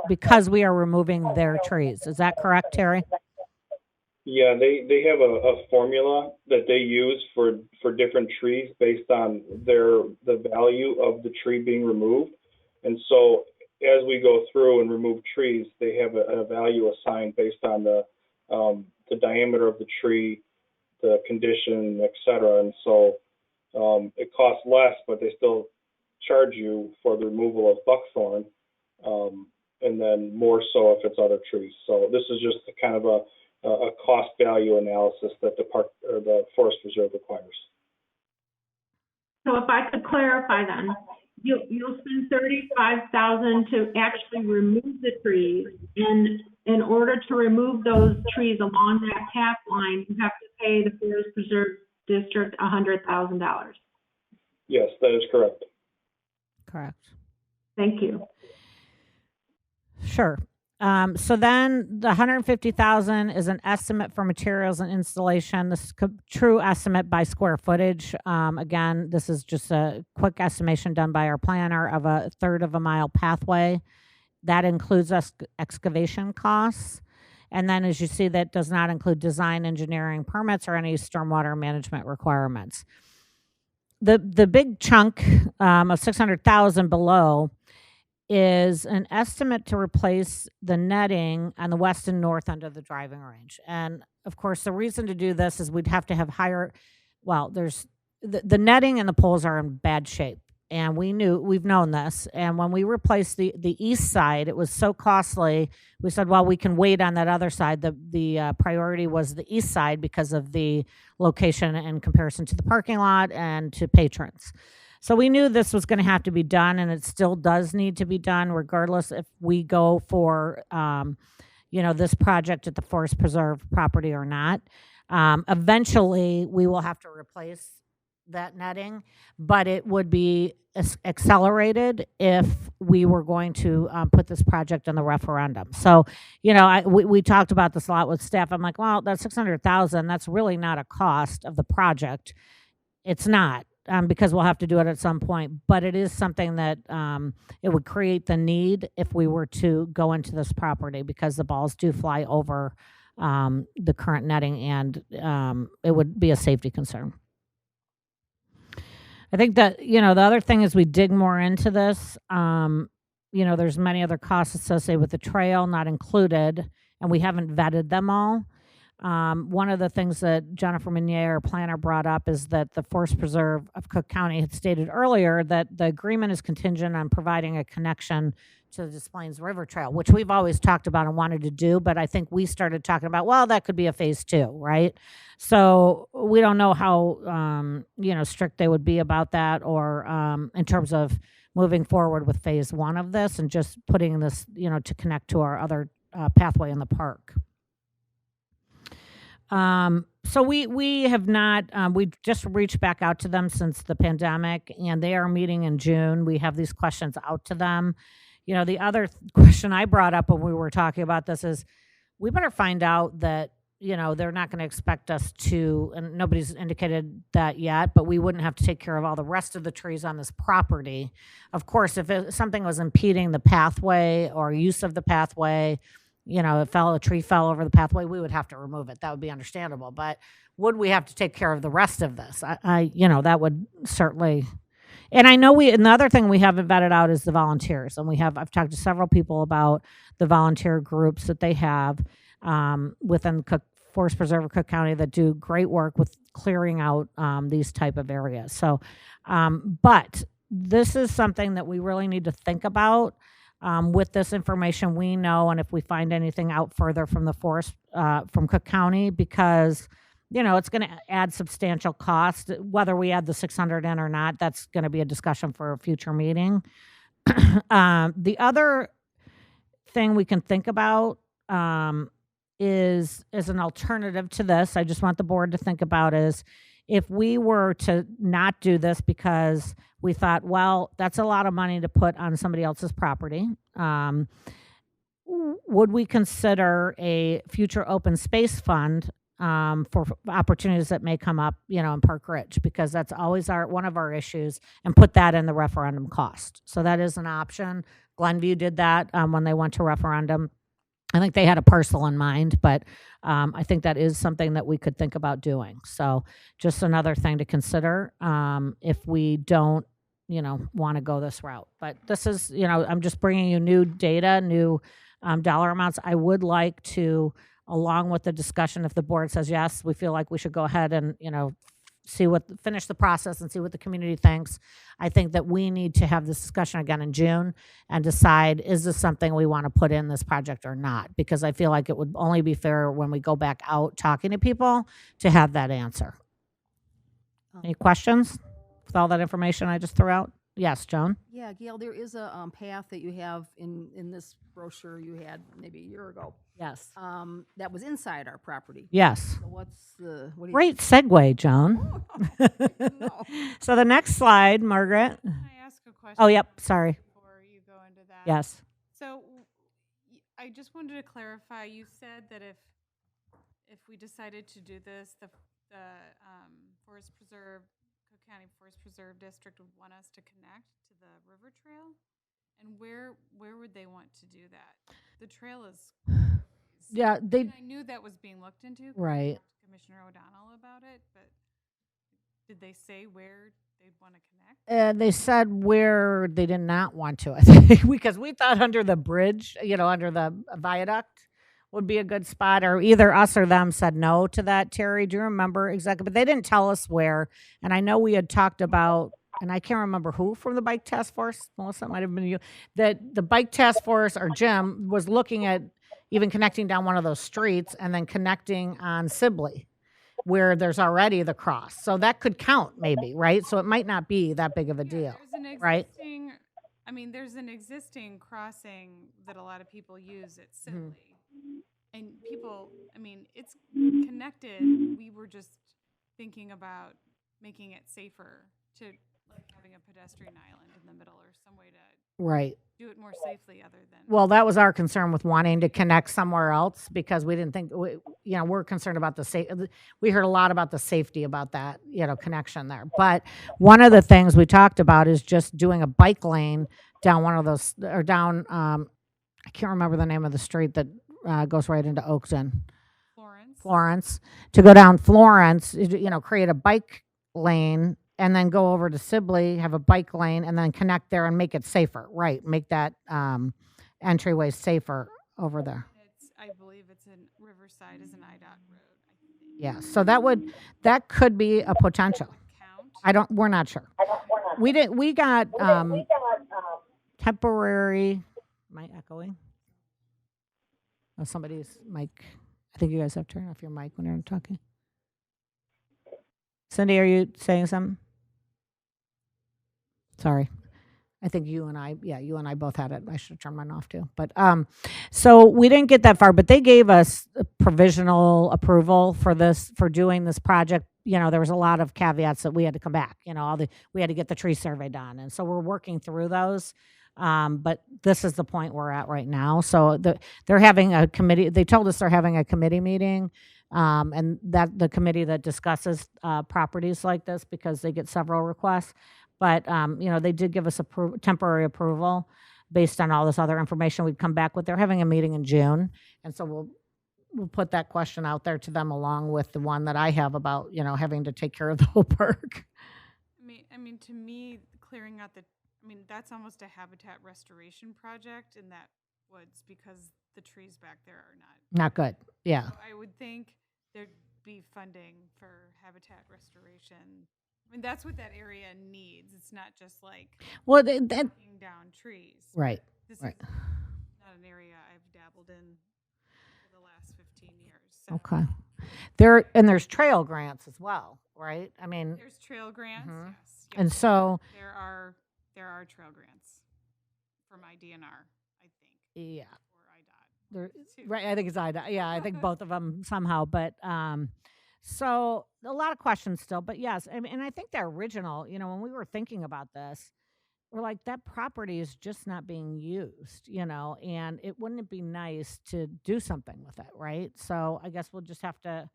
S7: because we are removing their trees. Is that correct, Terry?
S11: Yeah, they have a formula that they use for different trees based on the value of the tree being removed. And so as we go through and remove trees, they have a value assigned based on the diameter of the tree, the condition, et cetera. And so it costs less, but they still charge you for the removal of buckthorn, and then more so if it's other trees. So this is just a kind of a cost value analysis that the park or the Forest Reserve requires.
S1: So if I could clarify then, you'll spend $35,000 to actually remove the trees, and in order to remove those trees along that path line, you have to pay the Forest Preserve District $100,000.
S11: Yes, that is correct.
S7: Correct.
S1: Thank you.
S7: Sure. So then the 150,000 is an estimate for materials and installation. This is true estimate by square footage. Again, this is just a quick estimation done by our planner of a third of a mile pathway. That includes excavation costs. And then as you see, that does not include design, engineering, permits, or any stormwater management requirements. The big chunk of 600,000 below is an estimate to replace the netting on the west and north end of the driving range. And of course, the reason to do this is we'd have to have higher, well, there's the netting and the poles are in bad shape. And we've known this. And when we replaced the east side, it was so costly. We said, well, we can wait on that other side. The priority was the east side because of the location in comparison to the parking lot and to patrons. So we knew this was going to have to be done, and it still does need to be done, regardless if we go for, this project at the Forest Preserve property or not. Eventually, we will have to replace that netting, but it would be accelerated if we were going to put this project on the referendum. So, we talked about this a lot with staff. I'm like, well, that's 600,000. That's really not a cost of the project. It's not. Because we'll have to do it at some point, but it is something that it would create the need if we were to go into this property, because the balls do fly over the current netting, and it would be a safety concern. I think that, the other thing is we dig more into this. There's many other costs associated with the trail not included, and we haven't vetted them all. One of the things that Jennifer Meunier, our planner, brought up is that the Forest Preserve of Cook County had stated earlier that the agreement is contingent on providing a connection to the Des Plaines River Trail, which we've always talked about and wanted to do, but I think we started talking about, well, that could be a phase 2, right? So we don't know how, strict they would be about that, or in terms of moving forward with phase 1 of this and just putting this, to connect to our other pathway in the park. So we have not, we just reached back out to them since the pandemic, and they are meeting in June. We have these questions out to them. The other question I brought up when we were talking about this is we better find out that, they're not going to expect us to, and nobody's indicated that yet, but we wouldn't have to take care of all the rest of the trees on this property. Of course, if something was impeding the pathway or use of the pathway, a tree fell over the pathway, we would have to remove it. That would be understandable. But would we have to take care of the rest of this? That would certainly. And I know and the other thing we haven't vetted out is the volunteers. And I've talked to several people about the volunteer groups that they have within Forest Preserve of Cook County that do great work with clearing out these type of areas. So, but this is something that we really need to think about. With this information we know, and if we find anything out further from the forest, from Cook County, because, it's going to add substantial cost, whether we add the 600 in or not, that's going to be a discussion for a future meeting. The other thing we can think about is an alternative to this, I just want the board to think about, is if we were to not do this because we thought, well, that's a lot of money to put on somebody else's property, would we consider a future open space fund for opportunities that may come up, in Park Ridge? Because that's always one of our issues, and put that in the referendum cost. So that is an option. Glenview did that when they went to referendum. I think they had a parcel in mind, but I think that is something that we could think about doing. So just another thing to consider if we don't, want to go this route. But this is, I'm just bringing you new data, new dollar amounts. I would like to, along with the discussion, if the board says yes, we feel like we should go ahead and, finish the process and see what the community thinks. I think that we need to have this discussion again in June and decide, is this something we want to put in this project or not? Because I feel like it would only be fair when we go back out talking to people to have that answer. Any questions with all that information I just threw out? Yes, Joan?
S4: Yeah, Gail, there is a path that you have in this brochure you had maybe a year ago.
S7: Yes.
S4: That was inside our property.
S7: Yes.
S4: So what do you
S7: Great segue, Joan.
S4: know.
S7: So the next slide, Margaret.
S8: Can I ask a question?
S7: Oh, yep, sorry.
S8: Before you go into that.
S7: Yes.
S8: So I just wanted to clarify, you said that if we decided to do this, the Forest Preserve, Cook County Forest Preserve District would want us to connect to the river trail? And where would they want to do that? The trail is,
S7: Yeah, they,
S8: and I knew that was being looked into. 'Cause I
S7: right.
S8: talked to Commissioner O'Donnell about it, but did they say where they'd want to connect?
S7: They said where they did not want to, I think, because we thought under the bridge, under the viaduct would be a good spot, or either us or them said no to that, Terry. Do you remember exactly? But they didn't tell us where. And I know we had talked about, and I can't remember who from the bike task force, Melissa, it might have been you, that the bike task force or Jim was looking at even connecting down one of those streets and then connecting on Sibley, where there's already the cross. So that could count maybe, right? So it might not be that big of a deal, right?
S8: There's an existing crossing that a lot of people use at Sibley. And people, it's connected. We were just thinking about making it safer to, like, having a pedestrian island in the middle or some way to
S7: Right.
S8: do it more safely other than.
S7: Well, that was our concern with wanting to connect somewhere else, because we didn't think, we're concerned about the safety. We heard a lot about the safety about that, connection there. But one of the things we talked about is just doing a bike lane down one of those, or down, I can't remember the name of the street that goes right into Oakton. Florence. To go down Florence, create a bike lane and then go over to Sibley, have a bike lane, and then connect there and make it safer, right? Make that entryway safer over there.
S8: I believe it's in Riverside is an IDOT road, I think.
S7: Yeah, so that could be a potential. We're not sure. We got temporary, am I echoing? Oh, somebody's mic. I think you guys have to turn off your mic when you're talking. Cindy, are you saying something? Sorry. I think you and I both had it. I should have turned mine off too. But so we didn't get that far, but they gave us a provisional approval for doing this project. There was a lot of caveats that we had to come back. We had to get the tree survey done, and so we're working through those. But this is the point we're at right now. So they're having a committee. They told us they're having a committee meeting, and that the committee that discusses properties like this, because they get several requests. But they did give us temporary approval based on all this other information we'd come back with. They're having a meeting in June, and so we'll put that question out there to them along with the one that I have about having to take care of the whole park.
S8: To me, clearing out that's almost a habitat restoration project in that woods, because the trees back there are
S7: not good. Yeah. So
S8: I would think there'd be funding for habitat restoration. That's what that area needs. It's not just like taking down trees.
S7: Right.
S8: This is not an area I've dabbled in for the last 15 years. So.
S7: Okay. There's trail grants as well, right?
S8: There's trail grants.
S7: Mm-hmm.
S8: Yes.
S7: And so
S8: there are trail grants from IDNR, I think.
S7: Yeah.
S8: Or IDOT.
S7: Right. I think it's IDOT. Yeah, I think both of them somehow. But so a lot of questions still. But yes, and I think the original, when we were thinking about this, we're like, that property is just not being used, and wouldn't it be nice to do something with it, right? So I guess we'll just have to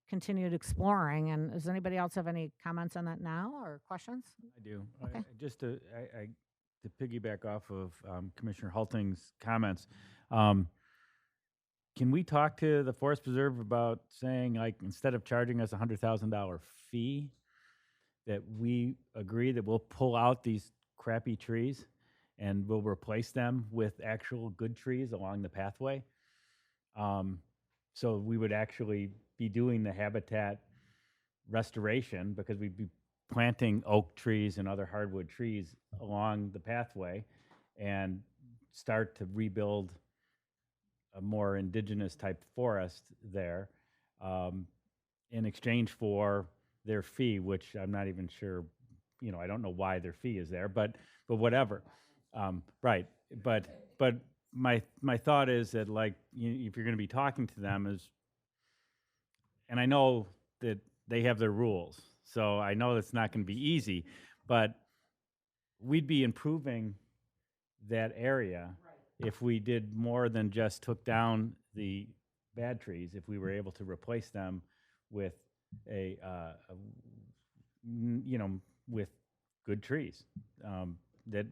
S7: continue exploring. And does anybody else have any comments on that now or questions?
S12: I do.
S7: Okay.
S12: Just to piggyback off of Commissioner Halting's comments, can we talk to the Forest Preserve about saying, like, instead of charging us $100,000 fee, that we agree that we'll pull out these crappy trees and we'll replace them with actual good trees along the pathway? So we would actually be doing the habitat restoration, because we'd be planting oak trees and other hardwood trees along the pathway and start to rebuild a more indigenous type forest there, in exchange for their fee, which I'm not even sure, I don't know why their fee is there, but whatever. Right. But my thought is that, like, if you're going to be talking to them, and I know that they have their rules, so I know that's not going to be easy, but we'd be improving that area if we did more than just took down the bad trees, if we were able to replace them with with good trees, that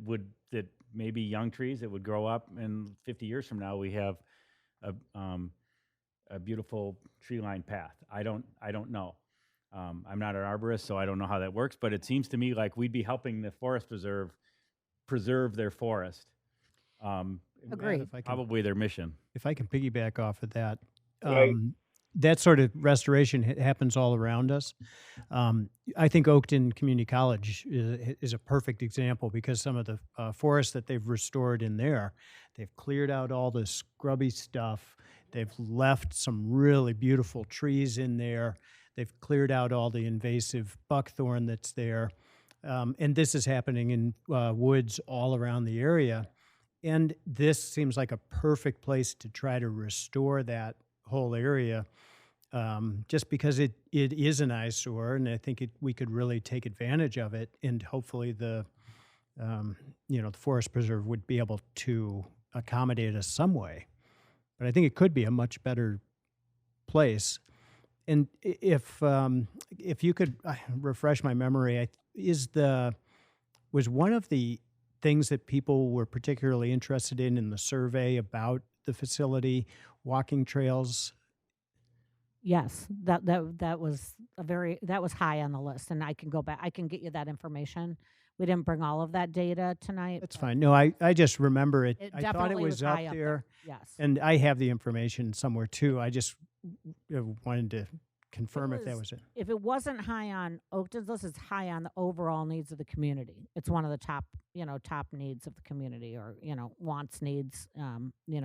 S12: maybe young trees that would grow up, and 50 years from now we have a beautiful tree-lined path. I don't know. I'm not an arborist, so I don't know how that works, but it seems to me like we'd be helping the Forest preserve their forest.
S7: Agreed.
S12: Probably their mission.
S3: If I can piggyback off of that,
S11: Right.
S3: that sort of restoration happens all around us. I think Oakton Community College is a perfect example, because some of the forests that they've restored in there, they've cleared out all the scrubby stuff. They've left some really beautiful trees in there. They've cleared out all the invasive buckthorn that's there. And this is happening in woods all around the area. And this seems like a perfect place to try to restore that whole area, just because it is an eyesore, and I think we could really take advantage of it, and hopefully the Forest Preserve would be able to accommodate us some way. But I think it could be a much better place. And if you could refresh my memory, was one of the things that people were particularly interested in the survey about the facility, walking trails?
S7: Yes, that was that was high on the list, and I can go back. I can get you that information. We didn't bring all of that data tonight.
S3: That's fine. No, I just remember it.
S7: It
S3: I thought it
S7: definitely
S3: was
S7: was
S3: up
S7: high up
S3: there.
S7: there. Yes.
S3: And I have the information somewhere too. I just wanted to confirm if that was it.
S7: If it wasn't high on Oakton's list, it's high on the overall needs of the community. It's one of the top needs of the community, or, wants, needs,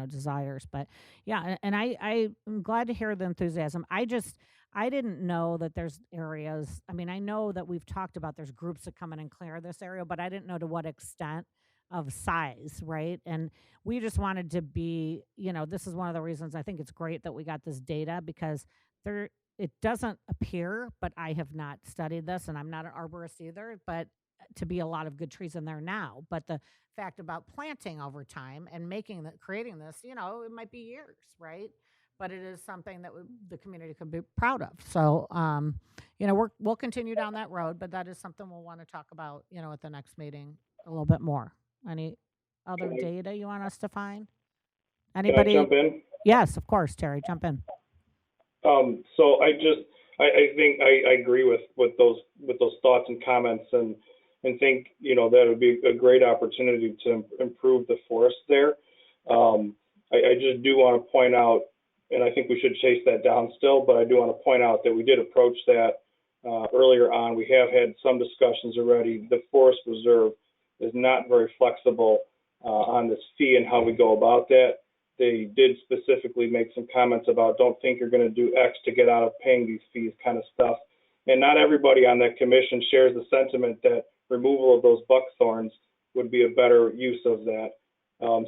S7: desires. But yeah, and I'm glad to hear the enthusiasm. I didn't know that there's areas. I mean, I know that we've talked about there's groups that come in and clear this area, but I didn't know to what extent of size, right? And we just wanted to be, this is one of the reasons I think it's great that we got this data, because it doesn't appear, but I have not studied this, and I'm not an arborist either, but to be a lot of good trees in there now. But the fact about planting over time and creating this, it might be years, right? But it is something that the community could be proud of. So, we'll continue down that road, but that is something we'll want to talk about, at the next meeting a little bit more. Any other data you want us to find? Anybody?
S11: Can I jump in?
S7: Yes, of course, Terry, jump in.
S11: So I think I agree with those thoughts and comments, and think that would be a great opportunity to improve the forest there. I just do want to point out, and I think we should chase that down still, but I do want to point out that we did approach that earlier on. We have had some discussions already. The Forest Reserve is not very flexible on this fee and how we go about that. They did specifically make some comments about, don't think you're going to do X to get out of paying these fees kind of stuff. And not everybody on that commission shares the sentiment that removal of those buckthorns would be a better use of that.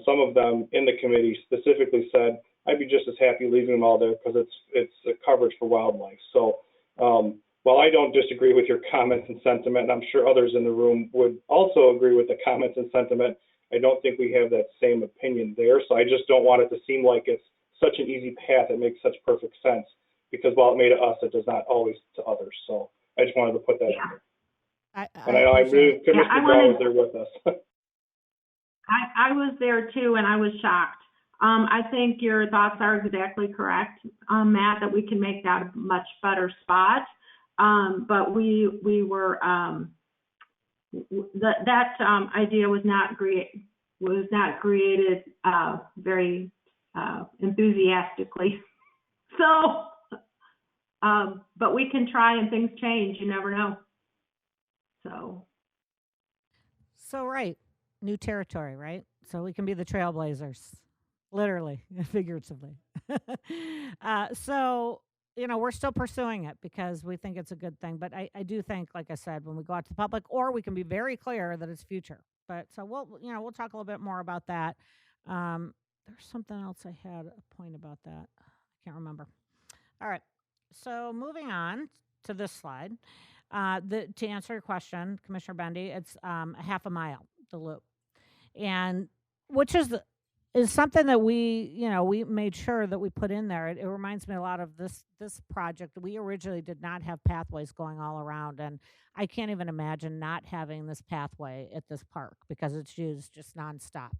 S11: Some of them in the committee specifically said, I'd be just as happy leaving them all there because it's a coverage for wildlife. So while I don't disagree with your comments and sentiment, and I'm sure others in the room would also agree with the comments and sentiment, I don't think we have that same opinion there. So I just don't want it to seem like it's such an easy path that makes such perfect sense, because while it may to us, it does not always to others. So I just wanted to put that in there. And I know Commissioner Brown was there with us.
S1: I was there too, and I was shocked. I think your thoughts are exactly correct, Matt, that we can make that a much better spot. But we were, that idea was not created very enthusiastically. So, but we can try, and things change. You never know.
S7: So right, new territory, right? So we can be the trailblazers, literally, figuratively. So we're still pursuing it because we think it's a good thing. But I do think, like I said, when we go out to the public, or we can be very clear that it's future. But so we'll talk a little bit more about that. There's something else I had a point about that. I can't remember. All right. So moving on to this slide, to answer your question, Commissioner Bendy, it's a half a mile, the loop, and which is something that we made sure that we put in there. It reminds me a lot of this project. We originally did not have pathways going all around, and I can't even imagine not having this pathway at this park because it's used just nonstop.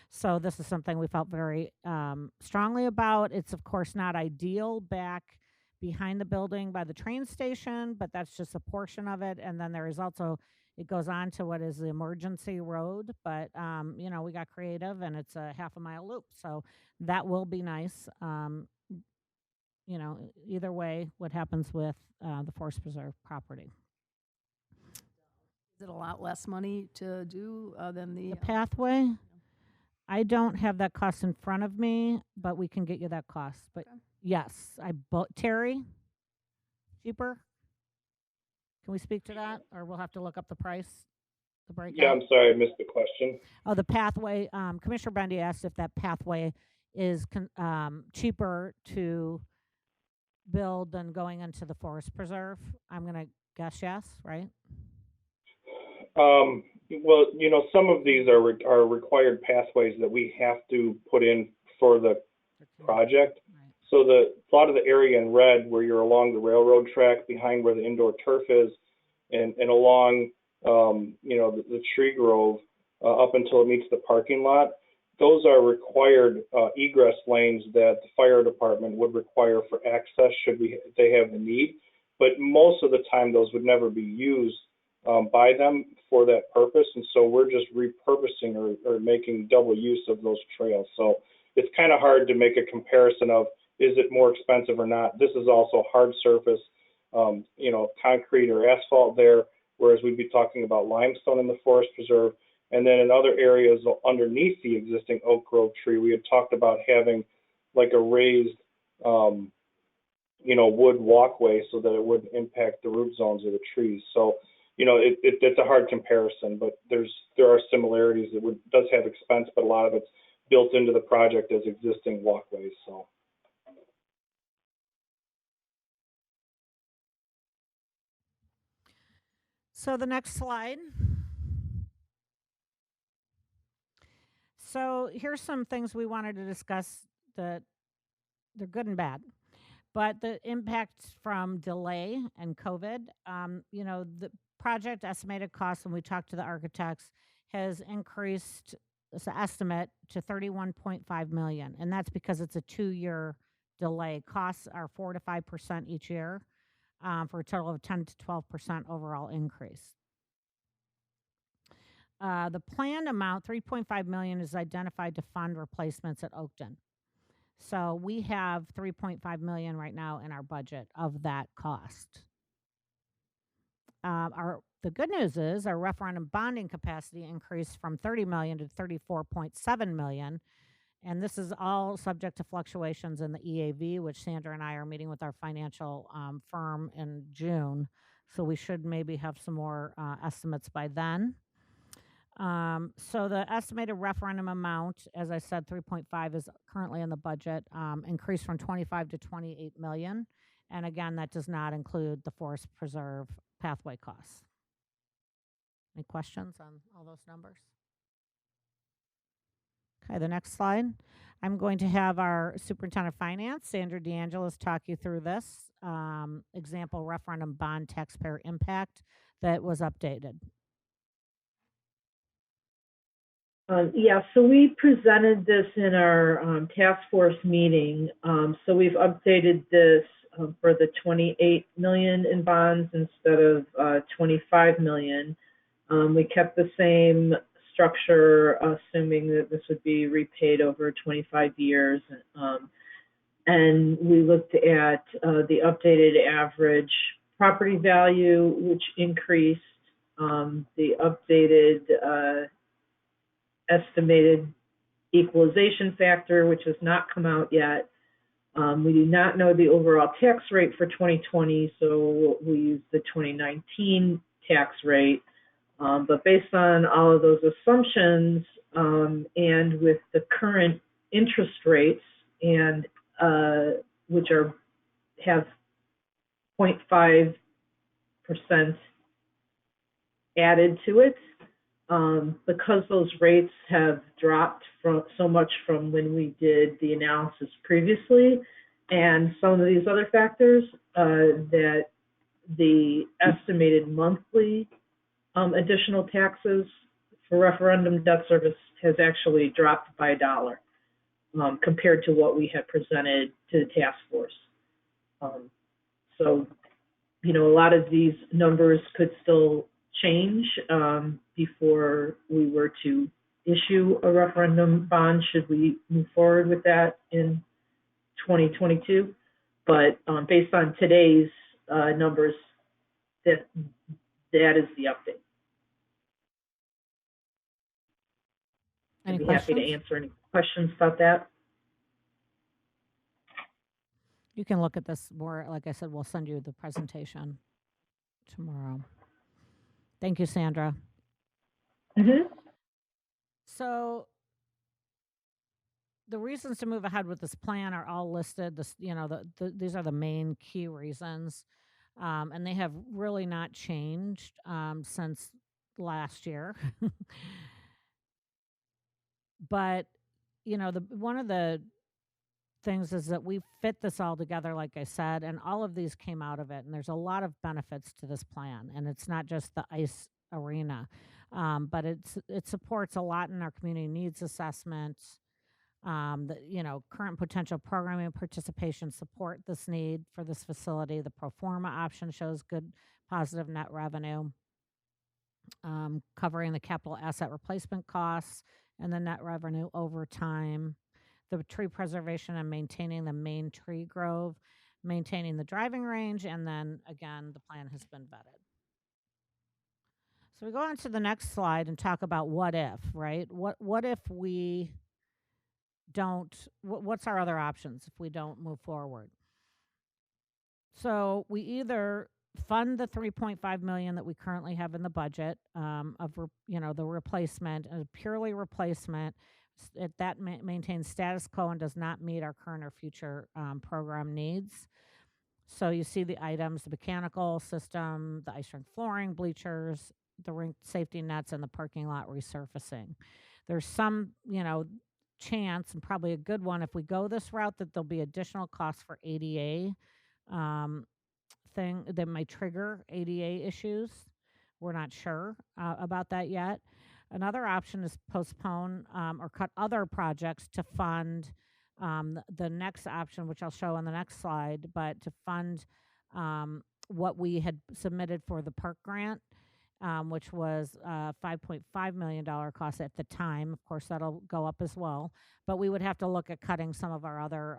S7: So this is something we felt very strongly about. It's of course not ideal back behind the building by the train station, but that's just a portion of it. And then there is also, it goes on to what is the emergency road, but we got creative and it's a half a mile loop. So that will be nice. Either way, what happens with the Forest Preserve property.
S4: Is it a lot less money to do than the
S7: pathway? I don't have that cost in front of me, but we can get you that cost. But yes, Terry, cheaper? Can we speak to that, or we'll have to look up the price, the breakdown?
S11: Yeah, I'm sorry, I missed the question.
S7: Oh, the pathway. Commissioner Bendy asked if that pathway is cheaper to build than going into the Forest Preserve. I'm going to guess yes, right?
S11: Well, some of these are required pathways that we have to put in for the project.
S7: Right.
S11: So a lot of the area in red where you're along the railroad track behind where the indoor turf is and along, the tree grove up until it meets the parking lot, those are required egress lanes that the fire department would require for access should they have the need. But most of the time, those would never be used by them for that purpose. And so we're just repurposing or making double use of those trails. So it's kind of hard to make a comparison of, is it more expensive or not? This is also hard surface, concrete or asphalt there, whereas we'd be talking about limestone in the Forest Preserve. And then in other areas underneath the existing oak grove tree, we had talked about having like a raised, wood walkway so that it wouldn't impact the root zones of the trees. So, it's a hard comparison, but there are similarities. It does have expense, but a lot of it's built into the project as existing walkways.
S7: So the next slide. So here's some things we wanted to discuss that they're good and bad. But the impacts from delay and COVID, the project estimated cost when we talked to the architects has increased the estimate to $31.5 million. And that's because it's a 2-year delay. Costs are 4 to 5% each year for a total of 10 to 12% overall increase. The planned amount, $3.5 million, is identified to fund replacements at Oakton. So we have $3.5 million right now in our budget of that cost. The good news is our referendum bonding capacity increased from $30 million to $34.7 million. And this is all subject to fluctuations in the EAV, which Sandra and I are meeting with our financial firm in June. So we should maybe have some more estimates by then. So the estimated referendum amount, as I said, 3.5 is currently in the budget, increased from 25 to 28 million. And again, that does not include the Forest Preserve pathway costs. Any questions on all those numbers? Okay, the next slide. I'm going to have our Superintendent of Finance, Sandra DeAngelis, talk you through this example referendum bond taxpayer impact that was updated.
S13: So we presented this in our task force meeting. So we've updated this for the 28 million in bonds instead of 25 million. We kept the same structure, assuming that this would be repaid over 25 years. And we looked at the updated average property value, which increased, the updated estimated equalization factor, which has not come out yet, We do not know the overall tax rate for 2020, so we'll use the 2019 tax rate. But based on all of those assumptions, and with the current interest rates, and which have 0.5% added to it, because those rates have dropped so much from when we did the analysis previously, and some of these other factors, that the estimated monthly additional taxes for referendum debt service has actually dropped by $1, compared to what we had presented to the task force. So, a lot of these numbers could still change before we were to issue a referendum bond, should we move forward with that in 2022. But based on today's numbers, that is the update. I'd be happy to answer any questions about that.
S7: You can look at this more. Like I said, we'll send you the presentation tomorrow. Thank you, Sandra. So the reasons to move ahead with this plan are all listed. These are the main key reasons, and they have really not changed since last year. But one of the things is that we fit this all together, like I said, and all of these came out of it. And there's a lot of benefits to this plan, and it's not just the ice arena, but it supports a lot in our community needs assessment. Current potential programming participation support this need for this facility. The pro forma option shows good positive net revenue, covering the capital asset replacement costs and the net revenue over time. The tree preservation and maintaining the main tree grove, maintaining the driving range, and then again, the plan has been vetted. So we go on to the next slide and talk about what if, right? What if we don't, what's our other options if we don't move forward? So we either fund the $3.5 million that we currently have in the budget of the replacement, a purely replacement. That maintains status quo and does not meet our current or future program needs. So you see the items: the mechanical system, the ice rink flooring, bleachers, the rink safety nets, and the parking lot resurfacing. There's some, chance, and probably a good one if we go this route, that there'll be additional costs for ADA thing that might trigger ADA issues. We're not sure about that yet. Another option is postpone or cut other projects to fund the next option, which I'll show on the next slide, but to fund what we had submitted for the park grant, which was $5.5 million cost at the time. Of course, that'll go up as well, but we would have to look at cutting some of our other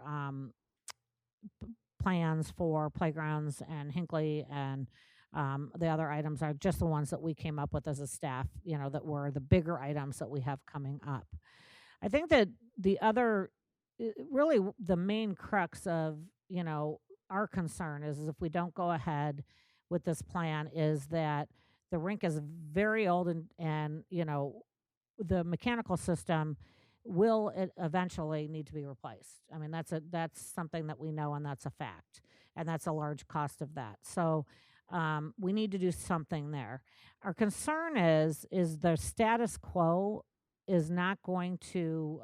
S7: plans for playgrounds and Hinckley, and the other items are just the ones that we came up with as a staff, that were the bigger items that we have coming up. I think that the other, really the main crux of, our concern is if we don't go ahead with this plan, is that the rink is very old, and the mechanical system will eventually need to be replaced. I mean, that's something that we know, and that's a fact, and that's a large cost of that. So we need to do something there. Our concern is the status quo is not going to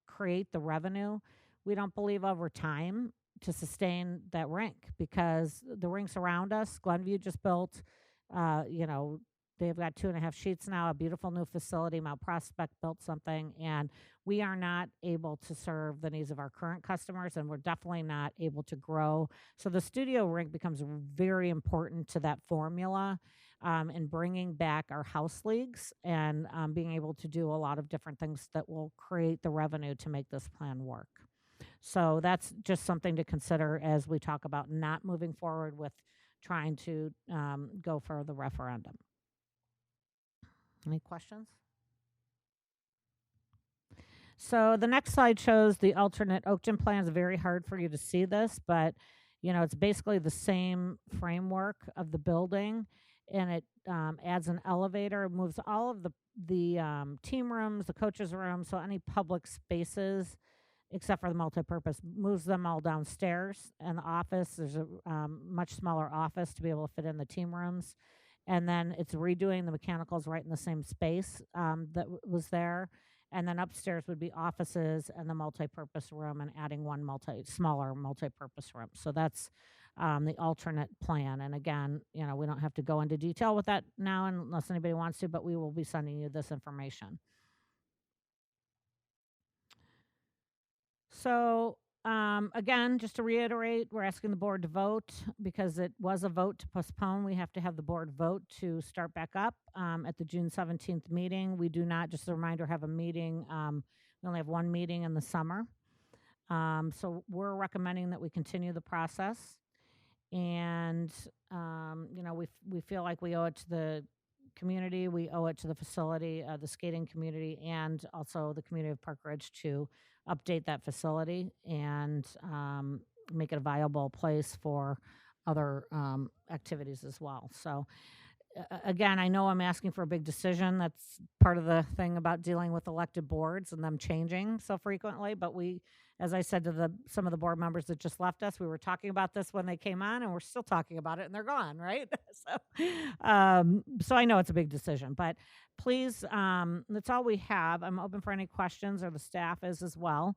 S7: create the revenue, we don't believe, over time to sustain that rink, because the rinks around us, Glenview just built, they've got 2.5 sheets now, a beautiful new facility. Mount Prospect built something, and we are not able to serve the needs of our current customers, and we're definitely not able to grow. So the studio rink becomes very important to that formula, in bringing back our house leagues and being able to do a lot of different things that will create the revenue to make this plan work. So that's just something to consider as we talk about not moving forward with trying to go for the referendum. Any questions? So the next slide shows the alternate Oakton plan. It's very hard for you to see this, but it's basically the same framework of the building, and it adds an elevator, moves all of the team rooms, the coaches' rooms, so any public spaces except for the multipurpose, moves them all downstairs. And the office, there's a much smaller office to be able to fit in the team rooms. And then it's redoing the mechanicals right in the same space that was there. And then upstairs would be offices and the multipurpose room, and adding one smaller multipurpose room. So that's the alternate plan. And again, we don't have to go into detail with that now unless anybody wants to, but we will be sending you this information. So again, just to reiterate, we're asking the board to vote because it was a vote to postpone. We have to have the board vote to start back up at the June 17th meeting. We do not, just a reminder, have a meeting. We only have one meeting in the summer. So we're recommending that we continue the process. And, we feel like we owe it to the community, we owe it to the facility, the skating community, and also the community of Park Ridge to update that facility and make it a viable place for other activities as well. So again, I know I'm asking for a big decision. That's part of the thing about dealing with elected boards and them changing so frequently. But as I said to some of the board members that just left us, we were talking about this when they came on, and we're still talking about it, and they're gone, right? So I know it's a big decision, but please, that's all we have. I'm open for any questions, or the staff is as well.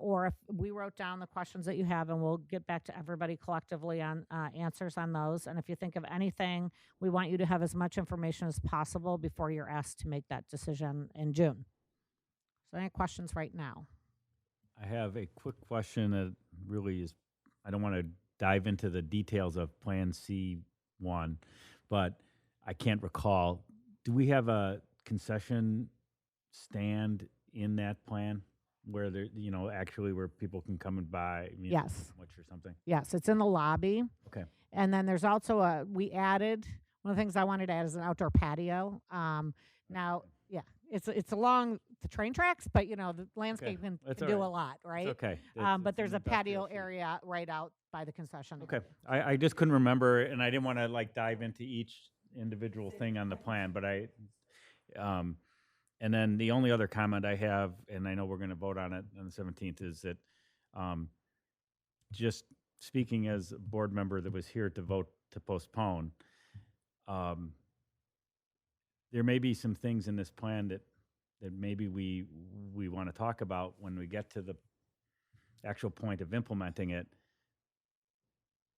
S7: Or if we wrote down the questions that you have, and we'll get back to everybody collectively on answers on those. And if you think of anything, we want you to have as much information as possible before you're asked to make that decision in June. So any questions right now?
S12: I have a quick question that really is, I don't want to dive into the details of Plan C1, but I can't recall. Do we have a concession stand in that plan where there, actually where people can come and buy
S7: Yes.
S12: sandwich or something?
S7: Yes, it's in the lobby.
S12: Okay.
S7: And then there's also we added, one of the things I wanted to add is an outdoor patio. Now, yeah, it's along the train tracks, but the landscape can do a lot, right?
S12: It's okay.
S7: But there's a patio area right out by the concession.
S12: Okay. I just couldn't remember, and I didn't want to dive into each individual thing on the plan, but and then the only other comment I have, and I know we're going to vote on it on the 17th, is that just speaking as a board member that was here to vote to postpone, there may be some things in this plan that maybe we want to talk about when we get to the actual point of implementing it.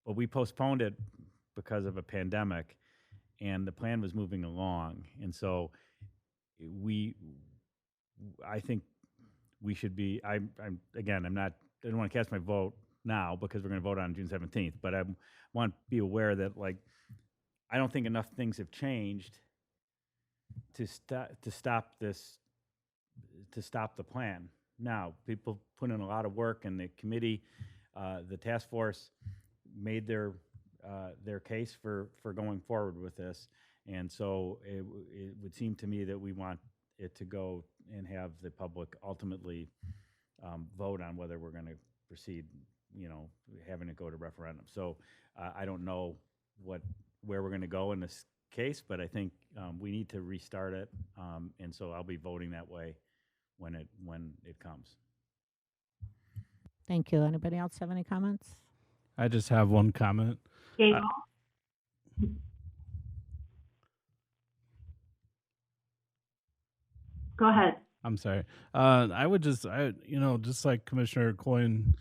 S12: But we postponed it because of a pandemic, and the plan was moving along. And so I think we should be, I don't want to cast my vote now because we're going to vote on June 17th, but I want to be aware that I don't think enough things have changed to stop the plan. Now, people put in a lot of work, and the committee, the task force made their case for going forward with this. And so it would seem to me that we want it to go and have the public ultimately vote on whether we're going to proceed, having it go to referendum. So I don't know where we're going to go in this case, but I think we need to restart it. And so I'll be voting that way when it comes.
S7: Thank you. Anybody else have any comments?
S14: I just have one comment.
S1: Go ahead.
S14: I'm sorry. I would just like Commissioner Coyne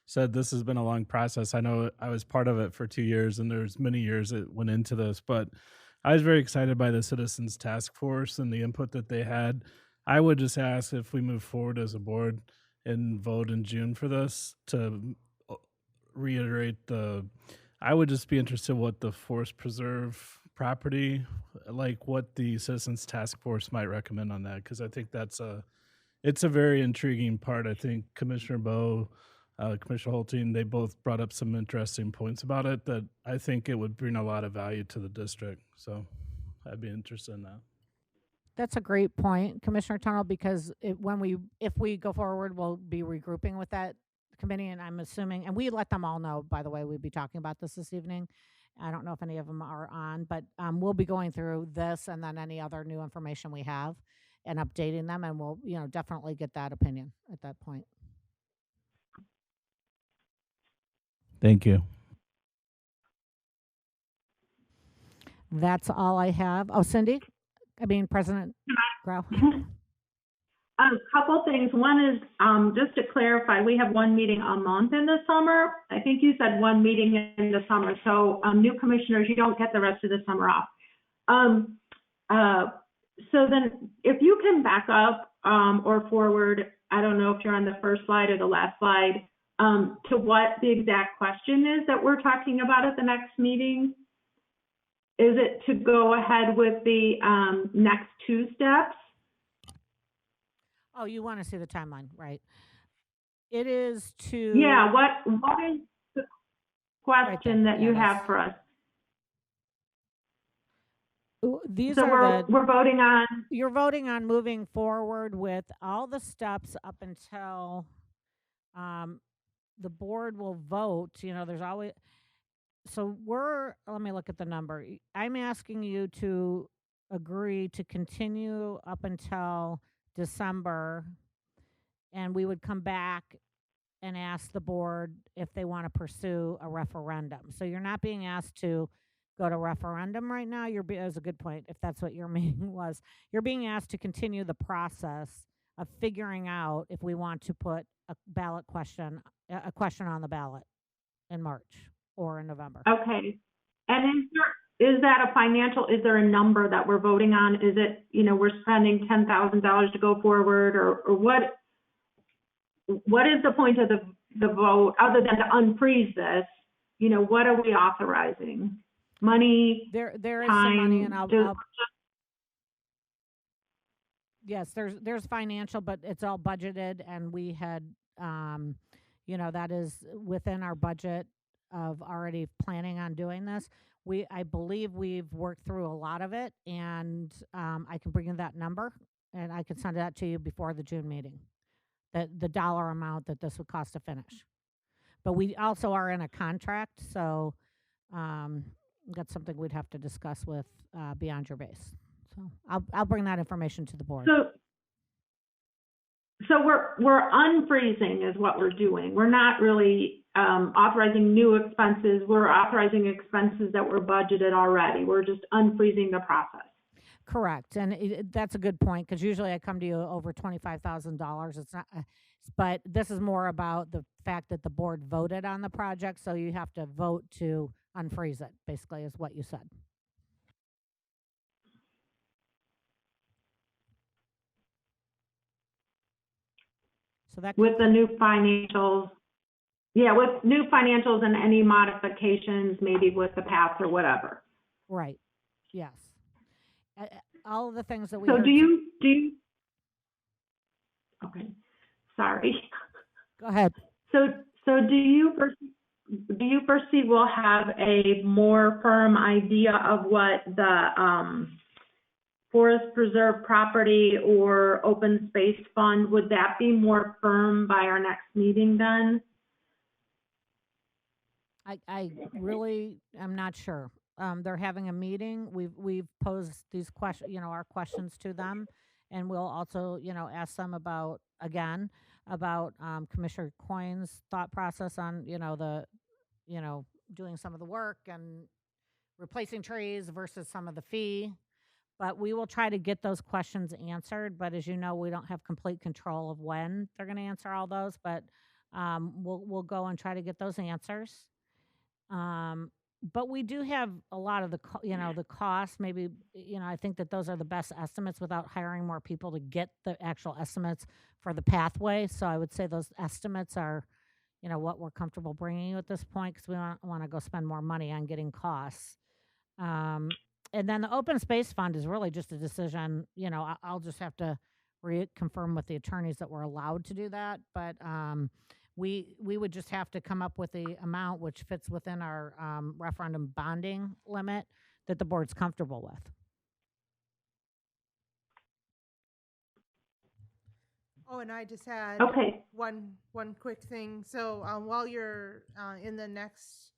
S14: said, this has been a long process. I know I was part of it for 2 years, and there's many years that went into this, but I was very excited by the Citizens Task Force and the input that they had. I would just ask if we move forward as a board and vote in June for this, to reiterate I would just be interested what the forest preserve property, what the Citizens Task Force might recommend on that, because I think it's a very intriguing part. I think Commissioner Bowe, Commissioner Holting, they both brought up some interesting points about it that I think it would bring a lot of value to the district. So I'd be interested in that.
S7: That's a great point, Commissioner Tunnel, because if we go forward, we'll be regrouping with that committee, and I'm assuming, and we let them all know, by the way, we'd be talking about this evening. I don't know if any of them are on, but we'll be going through this and then any other new information we have and updating them, and we'll, definitely get that opinion at that point.
S14: Thank you.
S7: That's all I have. Oh, President Grau.
S1: A couple things. One is, just to clarify, we have one meeting a month in the summer. I think you said one meeting in the summer. So new commissioners, you don't get the rest of the summer off. So then if you can back up or forward, I don't know if you're on the first slide or the last slide, to what the exact question is that we're talking about at the next meeting. Is it to go ahead with the next two steps?
S7: Oh, you want to see the timeline, right? It is to...
S1: Yeah, what is the question that you have for us?
S7: These
S1: so
S7: are
S1: we're voting on...
S7: You're voting on moving forward with all the steps up until the board will vote. There's always... So let me look at the number. I'm asking you to agree to continue up until December, and we would come back and ask the board if they want to pursue a referendum. So you're not being asked to go to referendum right now. That's a good point, if that's what your meeting was. You're being asked to continue the process of figuring out if we want to put a question on the ballot in March or in November.
S1: Okay. And is there a number that we're voting on? Is it, we're spending $10,000 to go forward, or what is the point of the vote other than to unfreeze this? What are we authorizing? Money?
S7: There is
S1: time,
S7: some money, and yes, there's financial, but it's all budgeted, and we had, that is within our budget of already planning on doing this. I believe we've worked through a lot of it, and I can bring you that number, and I can send that to you before the June meeting, the dollar amount that this would cost to finish. But we also are in a contract, so that's something we'd have to discuss with Beyond Your Base. So I'll bring that information to the board.
S1: So we're unfreezing is what we're doing. We're not really authorizing new expenses. We're authorizing expenses that were budgeted already. We're just unfreezing the process.
S7: Correct, and that's a good point, because usually I come to you over $25,000. It's not, but this is more about the fact that the board voted on the project, so you have to vote to unfreeze it. Basically, is what you said. So that
S1: with the new financials. Yeah, with new financials and any modifications, maybe with the path or whatever.
S7: Right. Yes. All of the things that we.
S1: So do you? Okay. Sorry.
S7: Go ahead.
S1: So do you foresee we'll have a more firm idea of what the Forest Preserve Property or Open Space Fund, would that be more firm by our next meeting then?
S7: I really am not sure. They're having a meeting. We've posed these questions, our questions to them, and we'll also, ask them about Commissioner Coyne's thought process on, doing some of the work and replacing trees versus some of the fee. But we will try to get those questions answered. But as you know, we don't have complete control of when they're going to answer all those. But we'll go and try to get those answers. But we do have a lot of the costs. Maybe, I think that those are the best estimates without hiring more people to get the actual estimates for the pathway. So I would say those estimates are, what we're comfortable bringing you at this point, because we don't want to go spend more money on getting costs. And then the open space fund is really just a decision. I'll just have to reconfirm with the attorneys that we're allowed to do that. But we would just have to come up with the amount which fits within our referendum bonding limit that the board's comfortable with.
S10: Oh, and I just had
S1: Okay.
S10: one quick thing. So while you're in the next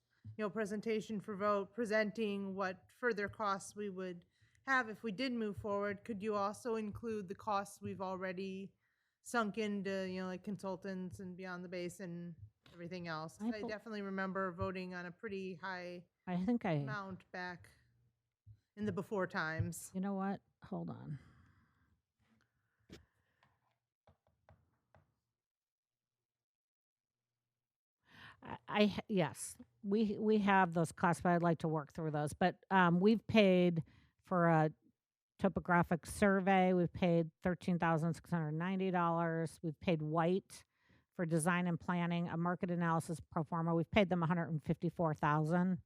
S10: presentation for vote, presenting what further costs we would have if we did move forward, could you also include the costs we've already sunk into like consultants and beyond the base and everything else? 'Cause I definitely remember voting on a pretty high amount back in the before times.
S7: You know what? Hold on. Yes, we have those costs, but I'd like to work through those. But we've paid for a topographic survey. We've paid $13,690. We've paid White for design and planning, a market analysis pro forma. We've paid them $154,000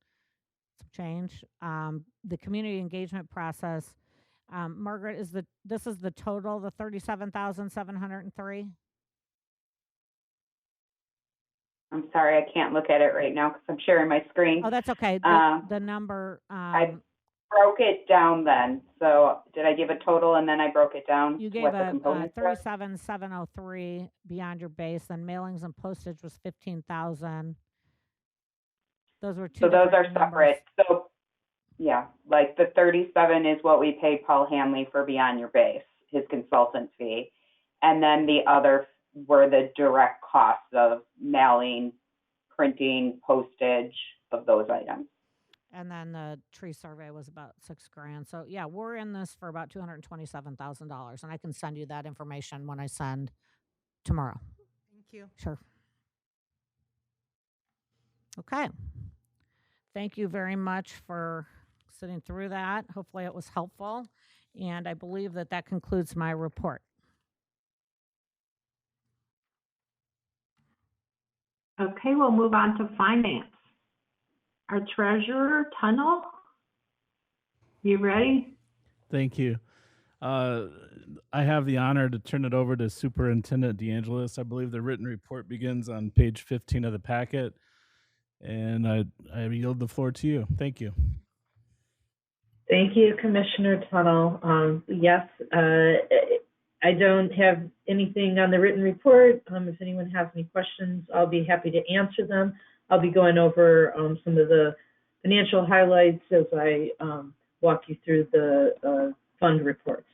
S7: some change. The community engagement process, Margaret, this is the total, the $37,703.
S5: I'm sorry, I can't look at it right now because I'm sharing my screen.
S7: Oh, that's okay. The number.
S5: I broke it down then. So did I give a total and then I broke it down?
S7: You gave
S5: what the
S7: a
S5: components were?
S7: 37,703 beyond your base, then mailings and postage was 15,000. Those were two.
S5: So those are
S7: numbers.
S5: separate. So yeah, like the 37 is what we paid Paul Hanley for beyond your base, his consultant fee, and then the other were the direct costs of mailing, printing, postage of those items.
S7: And then the tree survey was about $6,000. So yeah, we're in this for about $227,000, and I can send you that information when I send tomorrow.
S10: Thank you.
S7: Sure. Okay. Thank you very much for sitting through that. Hopefully it was helpful, and I believe that concludes my report.
S1: Okay, we'll move on to finance. Our treasurer, Tunnel, you ready?
S14: Thank you. I have the honor to turn it over to Superintendent DeAngelis. I believe the written report begins on page 15 of the packet, and I yield the floor to you. Thank you.
S13: Thank you, Commissioner Tunnel. Yes, I don't have anything on the written report. If anyone has any questions, I'll be happy to answer them. I'll be going over some of the financial highlights as I walk you through the fund reports.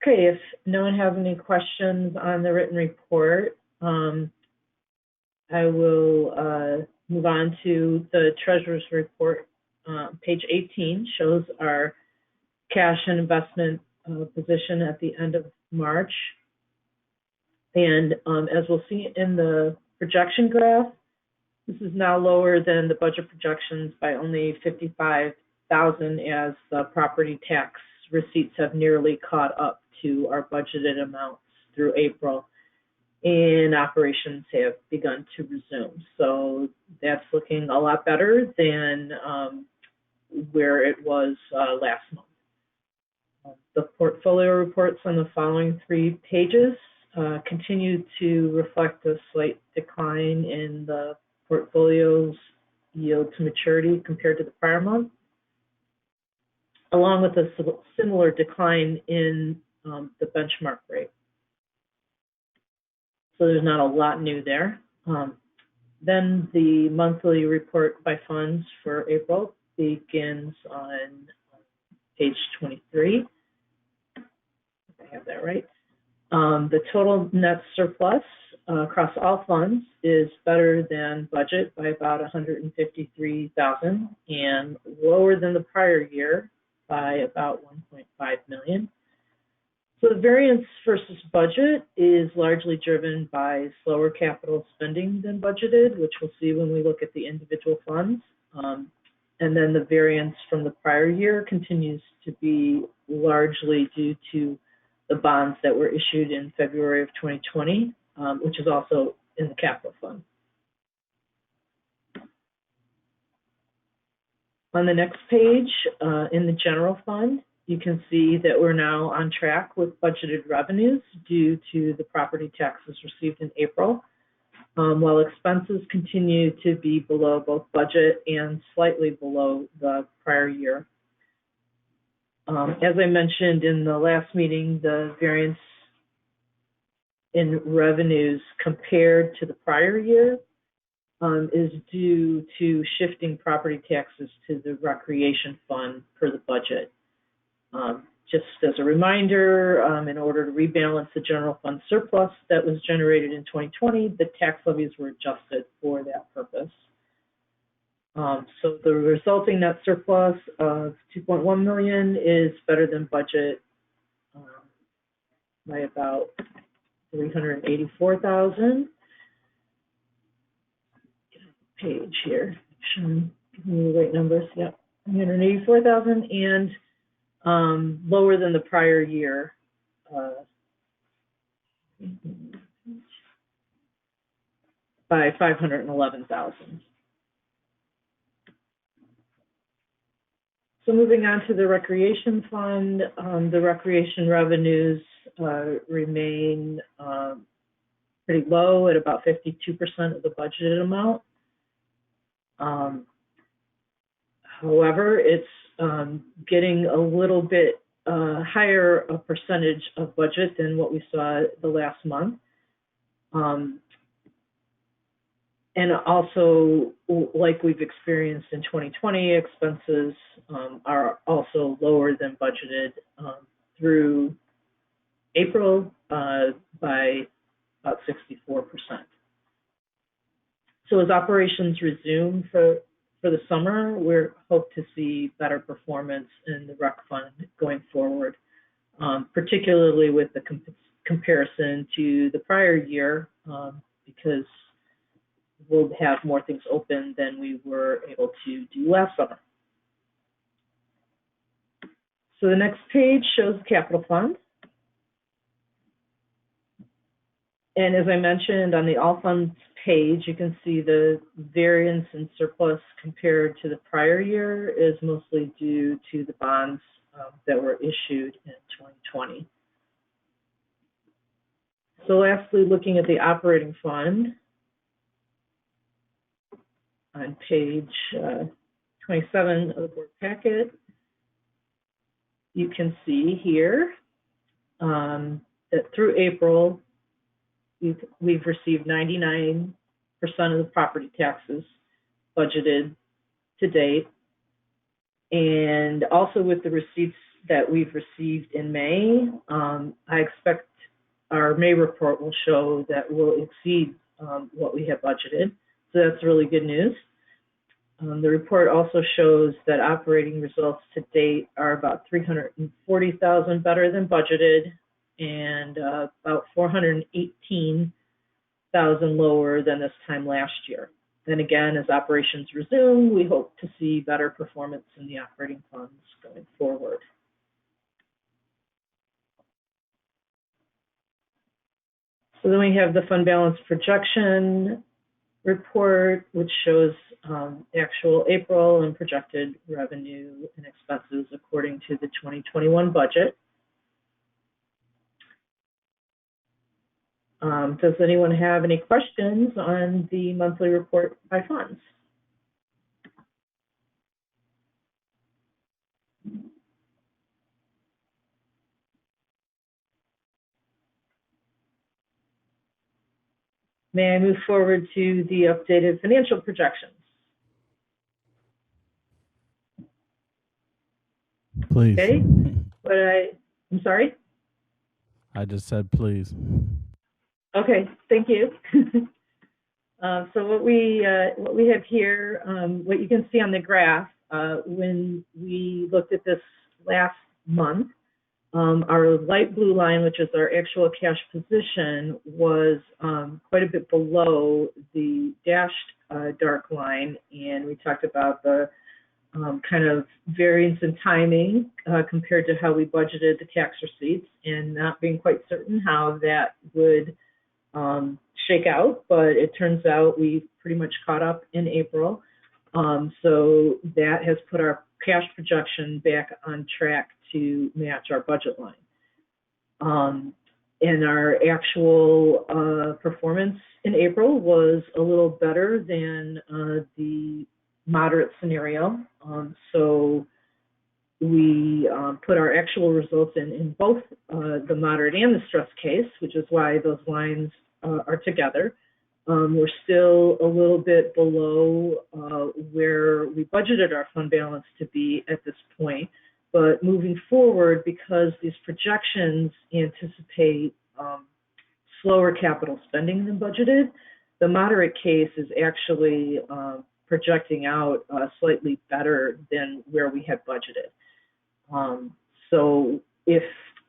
S13: Okay, if no one has any questions on the written report, I will move on to the treasurer's report. Page 18 shows our cash and investment position at the end of March. And as we'll see in the projection graph, this is now lower than the budget projections by only $55,000 as the property tax receipts have nearly caught up to our budgeted amounts through April, and operations have begun to resume. So that's looking a lot better than where it was last month. The portfolio reports on the following 3 pages continue to reflect a slight decline in the portfolio's yield to maturity compared to the prior month, along with a similar decline in the benchmark rate. So there's not a lot new there. Then the monthly report by funds for April begins on page 23. If I have that right. The total net surplus across all funds is better than budget by about $153,000 and lower than the prior year by about $1.5 million. So the variance versus budget is largely driven by slower capital spending than budgeted, which we'll see when we look at the individual funds. And then the variance from the prior year continues to be largely due to the bonds that were issued in February of 2020, which is also in the capital fund. On the next page, in the general fund, you can see that we're now on track with budgeted revenues due to the property taxes received in April. while expenses continue to be below both budget and slightly below the prior year. As I mentioned in the last meeting, the variance in revenues compared to the prior year is due to shifting property taxes to the recreation fund per the budget. Just as a reminder, in order to rebalance the general fund surplus that was generated in 2020, the tax levies were adjusted for that purpose. So the resulting net surplus of $2.1 million is better than budget by about $384,000. Page here, showing me the right numbers. Yep, $384,000 and lower than the prior year. By $511,000. So moving on to the recreation fund, the recreation revenues remain pretty low at about 52% of the budgeted amount. However, it's getting a little bit higher a percentage of budget than what we saw the last month. And also, like we've experienced in 2020, expenses are also lower than budgeted through April by about 64%. So as operations resume for the summer, we hope to see better performance in the rec fund going forward, particularly with the comparison to the prior year, because we'll have more things open than we were able to do last summer. So the next page shows the capital fund. And as I mentioned, on the all funds page, you can see the variance in surplus compared to the prior year is mostly due to the bonds that were issued in 2020. So lastly, looking at the operating fund, on page 27 of the board packet, you can see here that through April, we've received 99% of the property taxes budgeted to date. And also with the receipts that we've received in May, I expect our May report will show that we'll exceed what we have budgeted. So that's really good news. The report also shows that operating results to date are about $340,000 better than budgeted and about $418,000 lower than this time last year. And again, as operations resume, we hope to see better performance in the operating funds going forward. So then we have the fund balance projection report, which shows actual April and projected revenue and expenses according to the 2021 budget. Does anyone have any questions on the monthly report by funds? May I move forward to the updated financial projections?
S14: Please.
S13: Okay, but I'm sorry?
S14: I just said please.
S13: Okay, thank you. So what we have here, what you can see on the graph, when we looked at this last month, our light blue line, which is our actual cash position, was quite a bit below the dashed dark line, and we talked about the kind of variance in timing compared to how we budgeted the tax receipts and not being quite certain how that would shake out, but it turns out we pretty much caught up in April. So that has put our cash projection back on track to match our budget line. And our actual performance in April was a little better than the moderate scenario. So we put our actual results in both the moderate and the stress case, which is why those lines are together. We're still a little bit below where we budgeted our fund balance to be at this point. But moving forward, because these projections anticipate slower capital spending than budgeted, the moderate case is actually projecting out slightly better than where we had budgeted. So if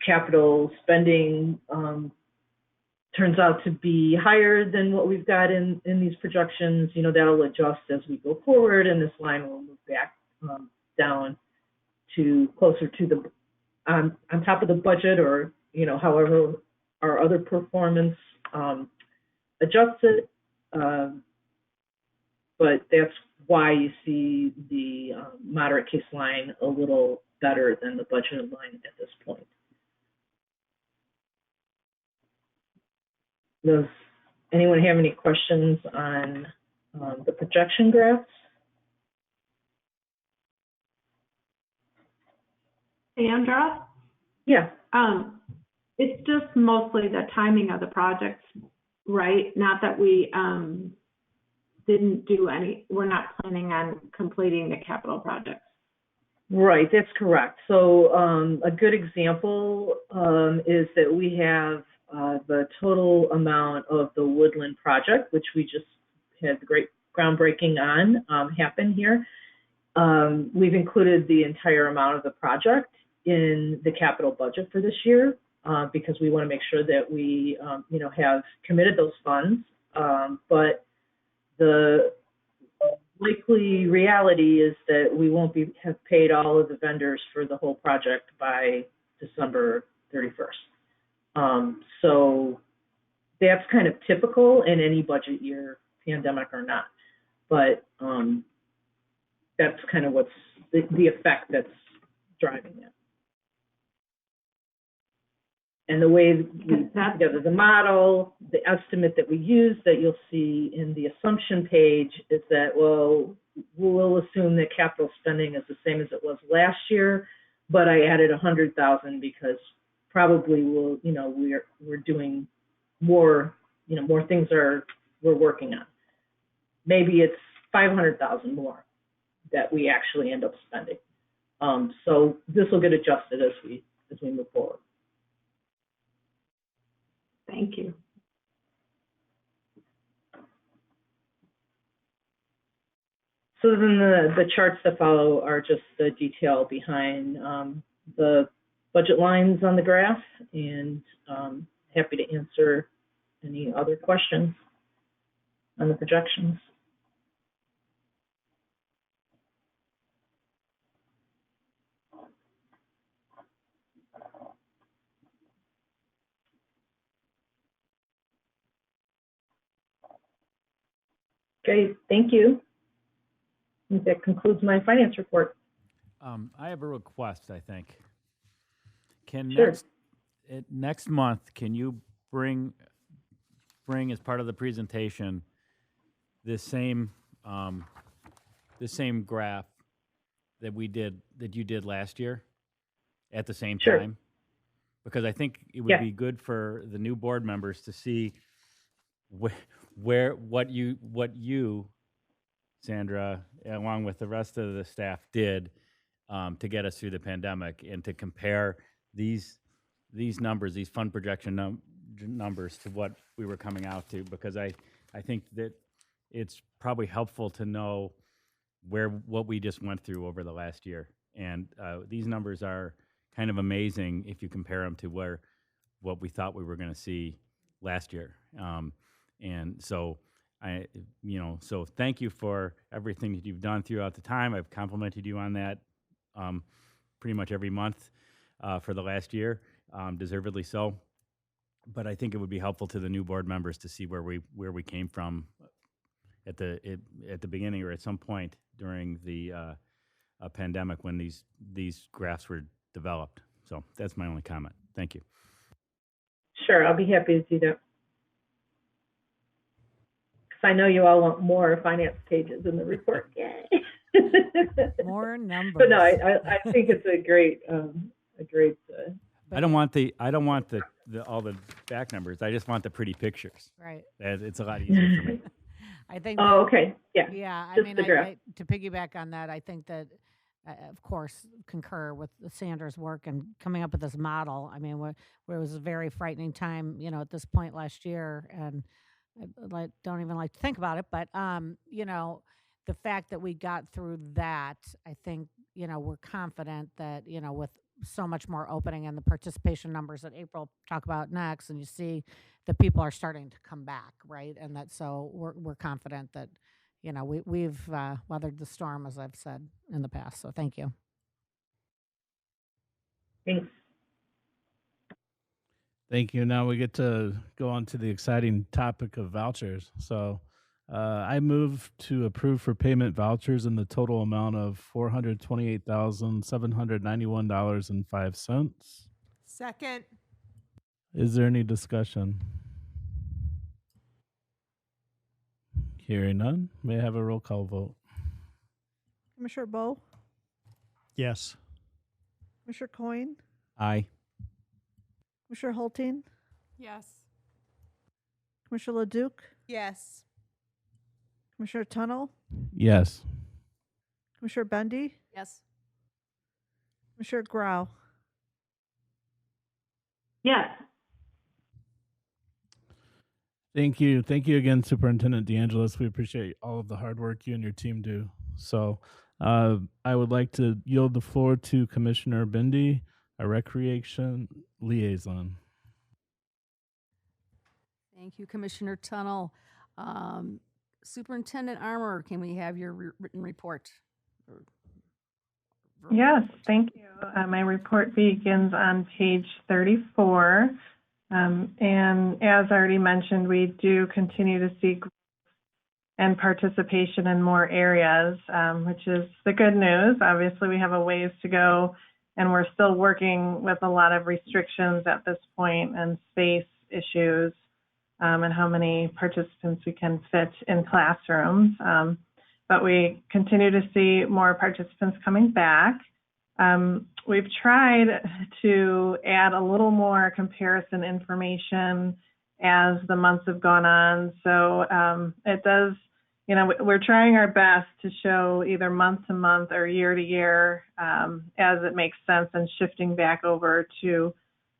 S13: capital spending turns out to be higher than what we've got in these projections, you know, that'll adjust as we go forward, and this line will move back down to closer to the on top of the budget, or you know, however our other performance adjusts it. But that's why you see the moderate case line a little better than the budgeted line at this point. Does anyone have any questions on the projection graphs?
S1: Sandra?
S13: Yeah.
S1: It's just mostly the timing of the projects, right? Not that we didn't do any, we're not planning on completing the capital projects.
S13: Right, that's correct. So a good example is that we have the total amount of the Woodland project, which we just had the great groundbreaking on happen here. We've included the entire amount of the project in the capital budget for this year because we want to make sure that we you know, have committed those funds. But the likely reality is that we won't have paid all of the vendors for the whole project by December 31st. So that's kind of typical in any budget year, pandemic or not. But that's kind of what's the effect that's driving it. And the way we put together the model, the estimate that we use that you'll see in the assumption page is that, well, we'll assume that capital spending is the same as it was last year, but I added 100,000 because probably we'll, you know, we're doing more, you know, more things we're working on. Maybe it's 500,000 more that we actually end up spending. So this will get adjusted as we move forward.
S1: Thank you.
S13: So then the charts that follow are just the detail behind the budget lines on the graph, and happy to answer any other questions on the projections. Okay, thank you. I think that concludes my finance report.
S12: I have a request, I think. Can
S13: Sure.
S12: next month, can you bring as part of the presentation this same graph that you did last year at the same
S13: Sure.
S12: time? Because I think it would be good for the new board members to see what you, Sandra, along with the rest of the staff, did to get us through the pandemic, and to compare these numbers, these fund projection numbers, to what we were coming out to. Because I think that it's probably helpful to know what we just went through over the last year. And these numbers are kind of amazing if you compare them to what we thought we were going to see last year. And so so thank you for everything that you've done throughout the time. I've complimented you on that pretty much every month for the last year, deservedly so. But I think it would be helpful to the new board members to see where we came from at the beginning, or at some point during the pandemic when these graphs were developed. So that's my only comment. Thank you.
S13: Sure, I'll be happy to do that. Because I know you all want more finance pages in the report. Yay!
S4: More numbers.
S13: But no, I think it's a great.
S12: I don't want the all the back numbers. I just want the pretty pictures.
S4: Right.
S12: It's a lot easier for me.
S4: I think.
S13: Oh, okay. Yeah.
S4: Yeah. I
S13: just
S4: mean,
S13: the graph.
S4: to piggyback on that, I think that, of course, concur with Sandra's work and coming up with this model. I mean, where it was a very frightening time, you know, at this point last year, and I don't even like to think about it, but you know, the fact that we got through that, I think, you know, we're confident that, you know, with so much more opening and the participation numbers that April talk about next, and you see that people are starting to come back, right? And that, so we're confident that, you know, we've weathered the storm, as I've said in the past. So thank you.
S13: Thanks.
S14: Thank you. Now we get to go on to the exciting topic of vouchers. So I move to approve for payment vouchers in the total amount of $428,791.05.
S10: Second.
S14: Is there any discussion? Hearing none, may I have a roll call vote?
S2: Commissioner Bowe,
S3: Yes.
S2: Commissioner Coyne,
S12: Aye.
S2: Commissioner Hulting,
S8: Yes.
S2: Commissioner Leduc,
S10: Yes.
S2: Commissioner Tunnel,
S14: Yes.
S2: Commissioner Bendy,
S4: Yes.
S2: Commissioner Grau.
S1: Yes.
S14: Thank you. Thank you again, Superintendent DeAngelis. We appreciate all of the hard work you and your team do. So I would like to yield the floor to Commissioner Bendy, our Recreation Liaison.
S4: Thank you, Commissioner Tunnel. Superintendent Armour, can we have your written report?
S9: Yes, thank you. My report begins on page 34. And as already mentioned, we do continue to see growth and participation in more areas, which is the good news. Obviously, we have a ways to go, and we're still working with a lot of restrictions at this point and space issues, and how many participants we can fit in classrooms. But we continue to see more participants coming back. We've tried to add a little more comparison information as the months have gone on. So it does, you know, we're trying our best to show either month to month or year to year as it makes sense, and shifting back over to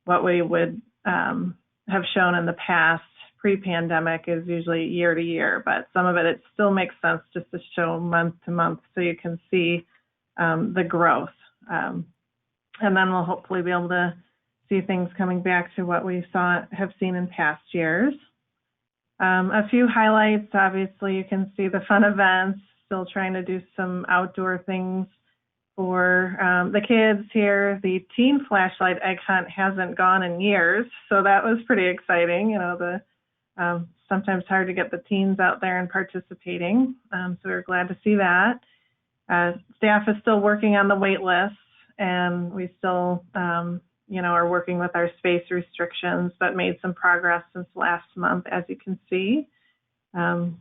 S9: what we would have shown in the past. Pre-pandemic is usually year to year, but some of it still makes sense just to show month to month so you can see the growth. And then we'll hopefully be able to see things coming back to what we have seen in past years. A few highlights, obviously you can see the fun events, still trying to do some outdoor things for the kids here. The teen flashlight egg hunt hasn't gone in years, so that was pretty exciting. You know, sometimes hard to get the teens out there and participating, so we're glad to see that. Staff is still working on the wait lists, and we still, you know, are working with our space restrictions, but made some progress since last month, as you can see. And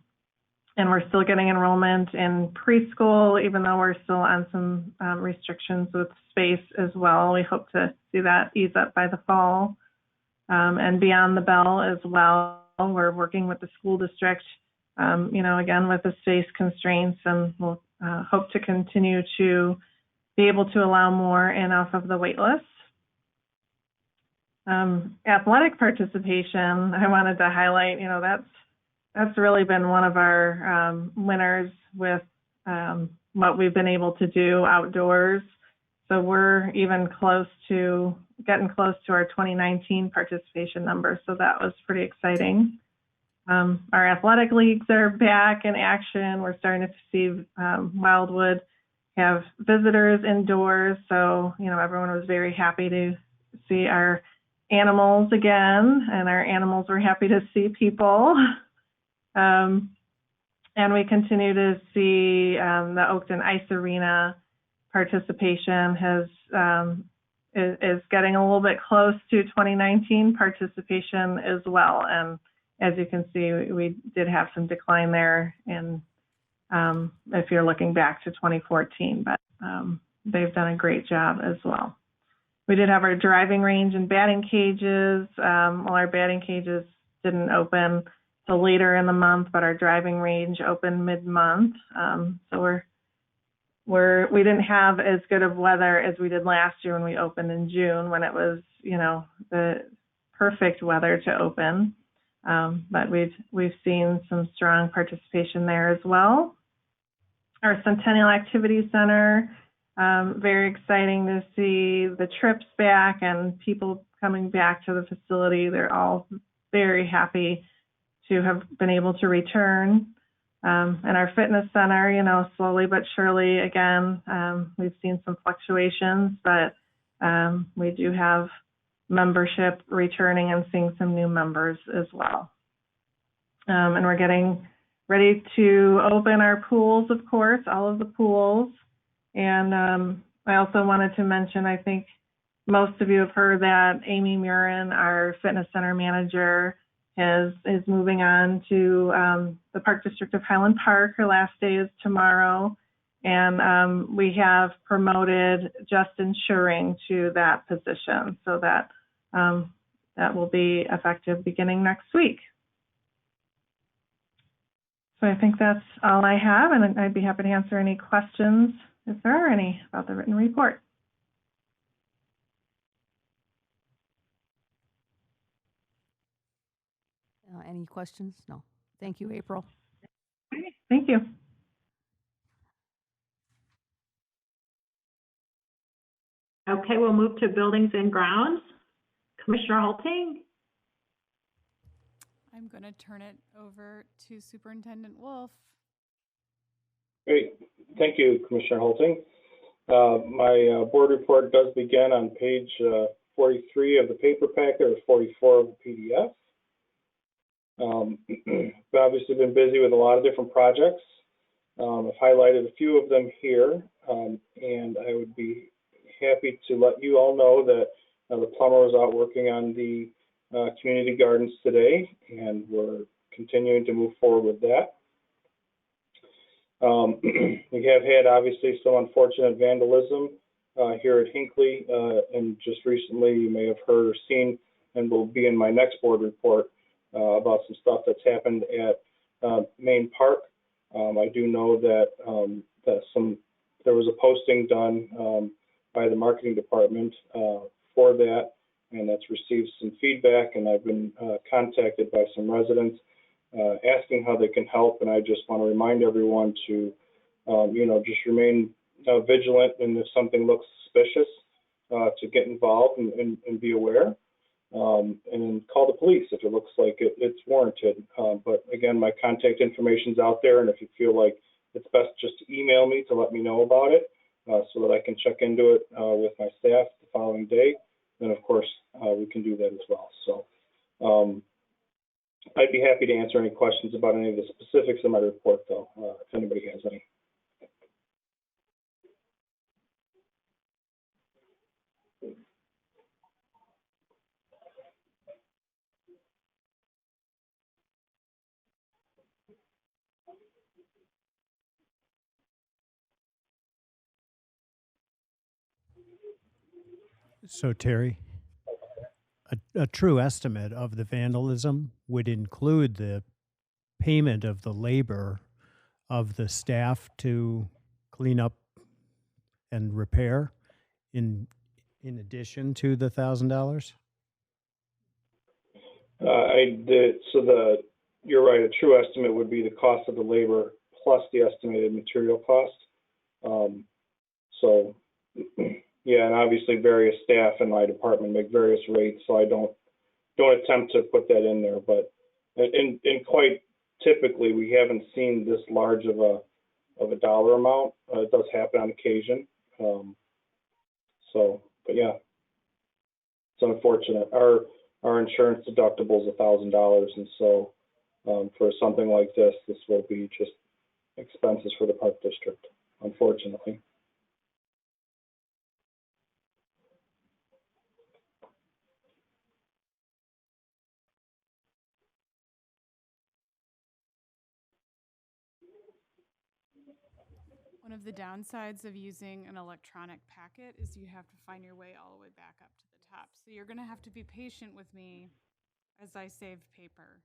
S9: we're still getting enrollment in preschool, even though we're still on some restrictions with space as well. We hope to see that ease up by the fall. And beyond the bell as well, we're working with the school district, you know, again, with the space constraints, and we'll hope to continue to be able to allow more in off of the wait list. Athletic participation, I wanted to highlight, you know, that's really been one of our winners with what we've been able to do outdoors. So we're even getting close to our 2019 participation numbers. So that was pretty exciting. Our athletic leagues are back in action. We're starting to see Wildwood have visitors indoors. So, you know, everyone was very happy to see our animals again, and our animals were happy to see people. And we continue to see the Oakton Ice Arena participation is getting a little bit close to 2019 participation as well. And as you can see, we did have some decline there in if you're looking back to 2014, but they've done a great job as well. We did have our driving range and batting cages. Well, our batting cages didn't open till later in the month, but our driving range opened mid-month. So we didn't have as good of weather as we did last year when we opened in June, when it was, you know, the perfect weather to open. But we've seen some strong participation there as well. Our Centennial Activity Center, very exciting to see the trips back and people coming back to the facility. They're all very happy to have been able to return. And our fitness center, you know, slowly but surely, again, we've seen some fluctuations, but we do have membership returning and seeing some new members as well. And we're getting ready to open our pools, of course, all of the pools. And I also wanted to mention, I think most of you have heard that Amy Murin, our fitness center manager, is moving on to the Park District of Highland Park. Her last day is tomorrow. And we have promoted Justin Schuring to that position, so that that will be effective beginning next week. So I think that's all I have, and I'd be happy to answer any questions if there are any about the written report.
S15: Any questions? No. Thank you, April.
S9: Thank you.
S1: Okay, we'll move to buildings and grounds. Commissioner Halting?
S8: I'm going to turn it over to Superintendent Wolf.
S11: Great. Thank you, Commissioner Halting. My board report does begin on page 43 of the paper packet, or 44 of the PDF. We've obviously been busy with a lot of different projects. I've highlighted a few of them here, and I would be happy to let you all know that the plumber was out working on the community gardens today, and we're continuing to move forward with that. We have had obviously some unfortunate vandalism here at Hinckley, and just recently you may have heard or seen, and will be in my next board report, about some stuff that's happened at Main Park. I do know that there was a posting done by the marketing department for that, and that's received some feedback, and I've been contacted by some residents asking how they can help, and I just want to remind everyone to just remain vigilant, and if something looks suspicious, to get involved and be aware. And call the police if it looks like it's warranted. But again, my contact information's out there, and if you feel like it's best just to email me to let me know about it, so that I can check into it with my staff the following day, then of course we can do that as well. So I'd be happy to answer any questions about any of the specifics in my report, though, if anybody has any.
S3: So Terry, a true estimate of the vandalism would include the payment of the labor of the staff to clean up and repair in addition to the $1,000?
S11: You're right, a true estimate would be the cost of the labor plus the estimated material cost. Yeah, and obviously various staff in my department make various rates, so I don't attempt to put that in there. But in quite typically, we haven't seen this large of a dollar amount. It does happen on occasion. But yeah, it's unfortunate. Our insurance deductible is $1,000, and so for something like this will be just expenses for the park district, unfortunately.
S8: One of the downsides of using an electronic packet is you have to find your way all the way back up to the top. So you're going to have to be patient with me as I save paper.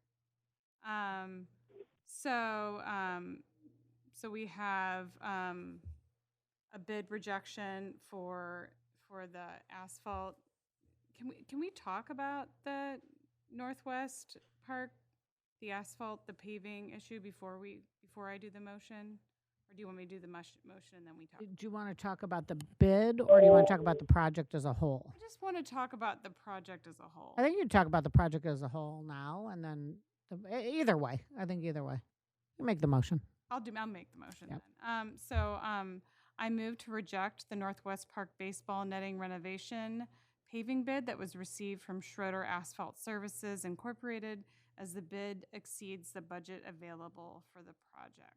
S8: So we have a bid rejection for the asphalt. Can we talk about the Northwest Park, the asphalt, the paving issue before I do the motion? Or do you want me to do the motion and then we talk?
S7: Do you want to talk about the bid or do you want to talk about the project as a whole?
S8: I just want to talk about the project as a whole.
S7: I think you talk about the project as a whole now and then either way. I think either way. You make the motion.
S8: I'll make the motion
S7: Yep.
S8: then. I move to reject the Northwest Park baseball netting renovation paving bid that was received from Schroeder Asphalt Services Incorporated, as the bid exceeds the budget available for the project.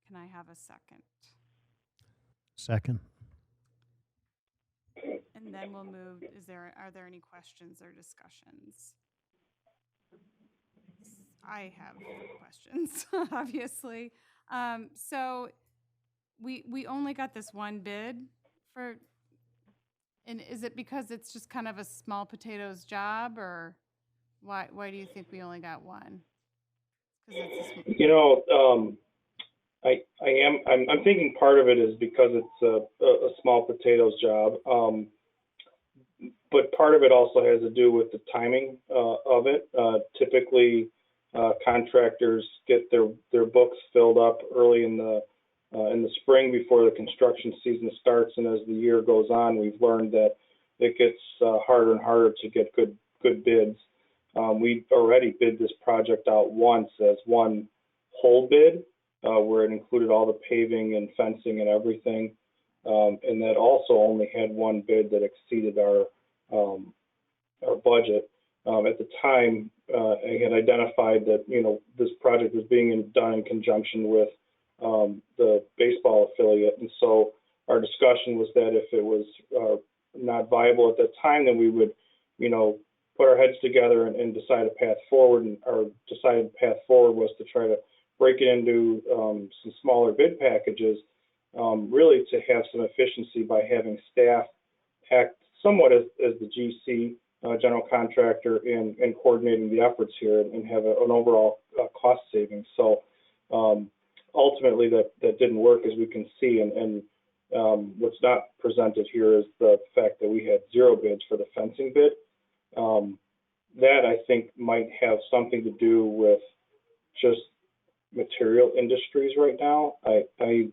S8: Can I have a second?
S3: Second.
S8: And then we'll move, are there any questions or discussions? I have questions, obviously. So we only got this one bid and is it because it's just kind of a small potatoes job, or why do you think we only got one?
S11: I'm thinking part of it is because it's a small potatoes job, but part of it also has to do with the timing of it. Typically, contractors get their books filled up early in the spring before the construction season starts, and as the year goes on, we've learned that it gets harder and harder to get good bids. We've already bid this project out once as one whole bid, where it included all the paving and fencing and everything, and that also only had one bid that exceeded our budget. At the time, I had identified that this project was being done in conjunction with the baseball affiliate, and so our discussion was that if it was not viable at that time, then we would, put our heads together and decide a path forward. And our decided path forward was to try to break it into some smaller bid packages, really to have some efficiency by having staff act somewhat as the GC, general contractor, in coordinating the efforts here and have an overall cost savings. So ultimately that didn't work, as we can see, and what's not presented here is the fact that we had 0 bids for the fencing bid. That I think might have something to do with just material industries right now. I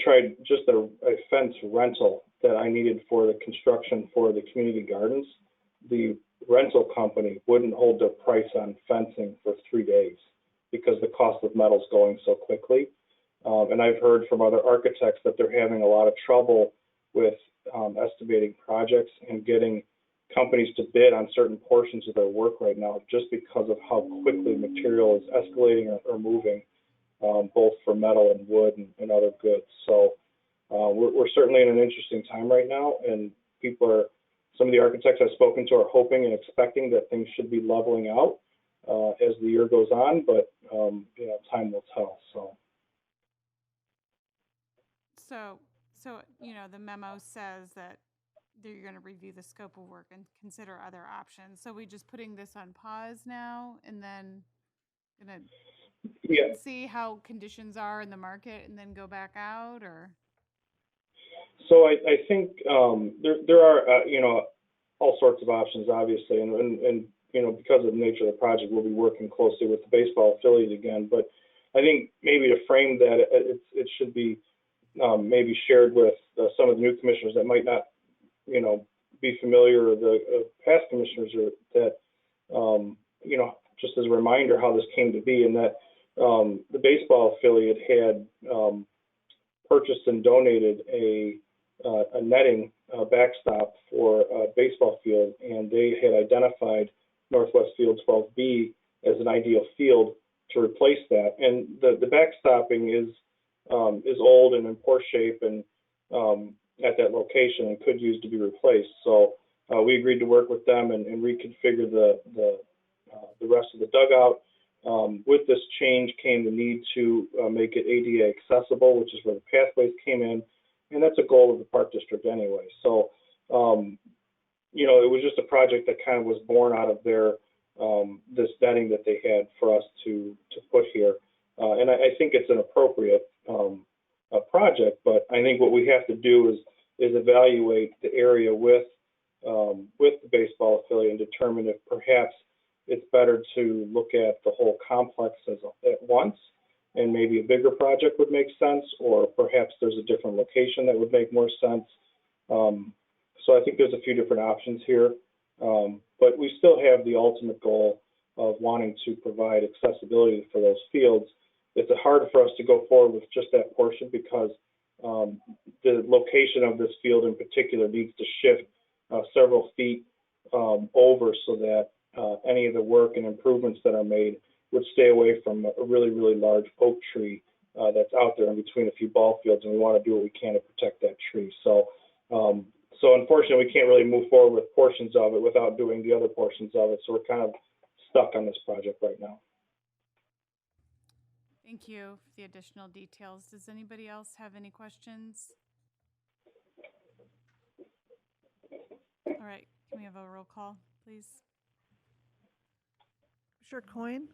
S11: tried just a fence rental that I needed for the construction for the community gardens. The rental company wouldn't hold their price on fencing for 3 days because the cost of metal's going so quickly. And I've heard from other architects that they're having a lot of trouble with estimating projects and getting companies to bid on certain portions of their work right now, just because of how quickly material is escalating or moving, both for metal and wood and other goods. So we're certainly in an interesting time right now, and some of the architects I've spoken to are hoping and expecting that things should be leveling out as the year goes on, but time will tell.
S8: So the memo says that you're going to review the scope of work and consider other options. So we just putting this on pause now and then going to see how conditions are in the market and then go back out, or?
S11: So I think there are all sorts of options, obviously, and because of the nature of the project, we'll be working closely with the baseball affiliate again. But I think maybe to frame that, it should be maybe shared with some of the new commissioners that might not be familiar, or the past commissioners, or that just as a reminder how this came to be, and that the baseball affiliate had purchased and donated a netting backstop for a baseball field, and they had identified Northwest Field 12B as an ideal field to replace that. And the backstopping is old and in poor shape, and at that location, and could use to be replaced. So we agreed to work with them and reconfigure the rest of the dugout With this change came the need to make it ADA accessible, which is where the pathways came in, and that's a goal of the Park District anyway. So, it was just a project that kind of was born out of their this vetting that they had for us to put here, and I think it's an appropriate project. But I think what we have to do is evaluate the area with the baseball affiliate and determine if perhaps it's better to look at the whole complex at once, and maybe a bigger project would make sense, or perhaps there's a different location that would make more sense. So I think there's a few different options here, but we still have the ultimate goal of wanting to provide accessibility for those fields. It's hard for us to go forward with just that portion because the location of this field in particular needs to shift several feet over so that any of the work and improvements that are made would stay away from a really, really large oak tree that's out there in between a few ball fields, and we want to do what we can to protect that tree. So unfortunately, we can't really move forward with portions of it without doing the other portions of it. So we're kind of stuck on this project right now.
S8: Thank you for the additional details. Does anybody else have any questions? All right, can we have a roll call, please?
S2: Commissioner Coyne,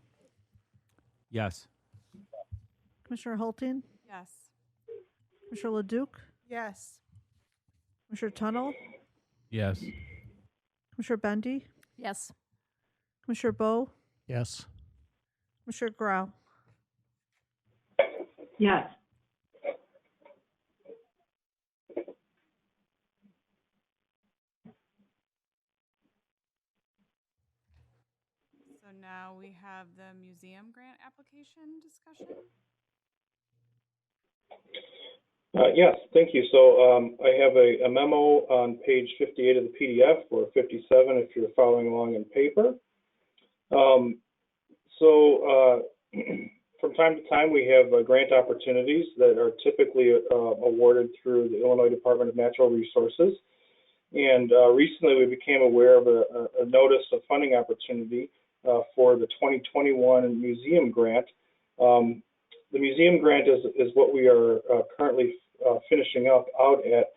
S12: Yes.
S2: Commissioner Hulting,
S8: Yes.
S2: Commissioner Leduc,
S10: Yes.
S2: Commissioner Tunnel,
S14: Yes.
S2: Commissioner Bendy,
S15: Yes.
S2: Commissioner Bowe,
S3: Yes.
S2: Commissioner Grau.
S1: Yes.
S8: So now we have the museum grant application discussion.
S11: Yes, thank you. So I have a memo on page 58 of the PDF, or 57 if you're following along in paper. From time to time, we have grant opportunities that are typically awarded through the Illinois Department of Natural Resources. And recently, we became aware of a notice of funding opportunity for the 2021 museum grant. The museum grant is what we are currently finishing up out at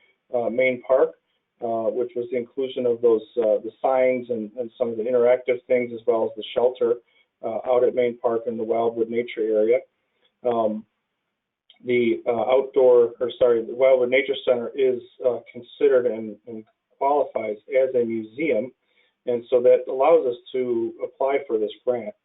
S11: Main Park, which was the inclusion of those the signs and some of the interactive things, as well as the shelter out at Main Park in the Wildwood Nature area. The Wildwood Nature Center is considered and qualifies as a museum, and so that allows us to apply for this grant.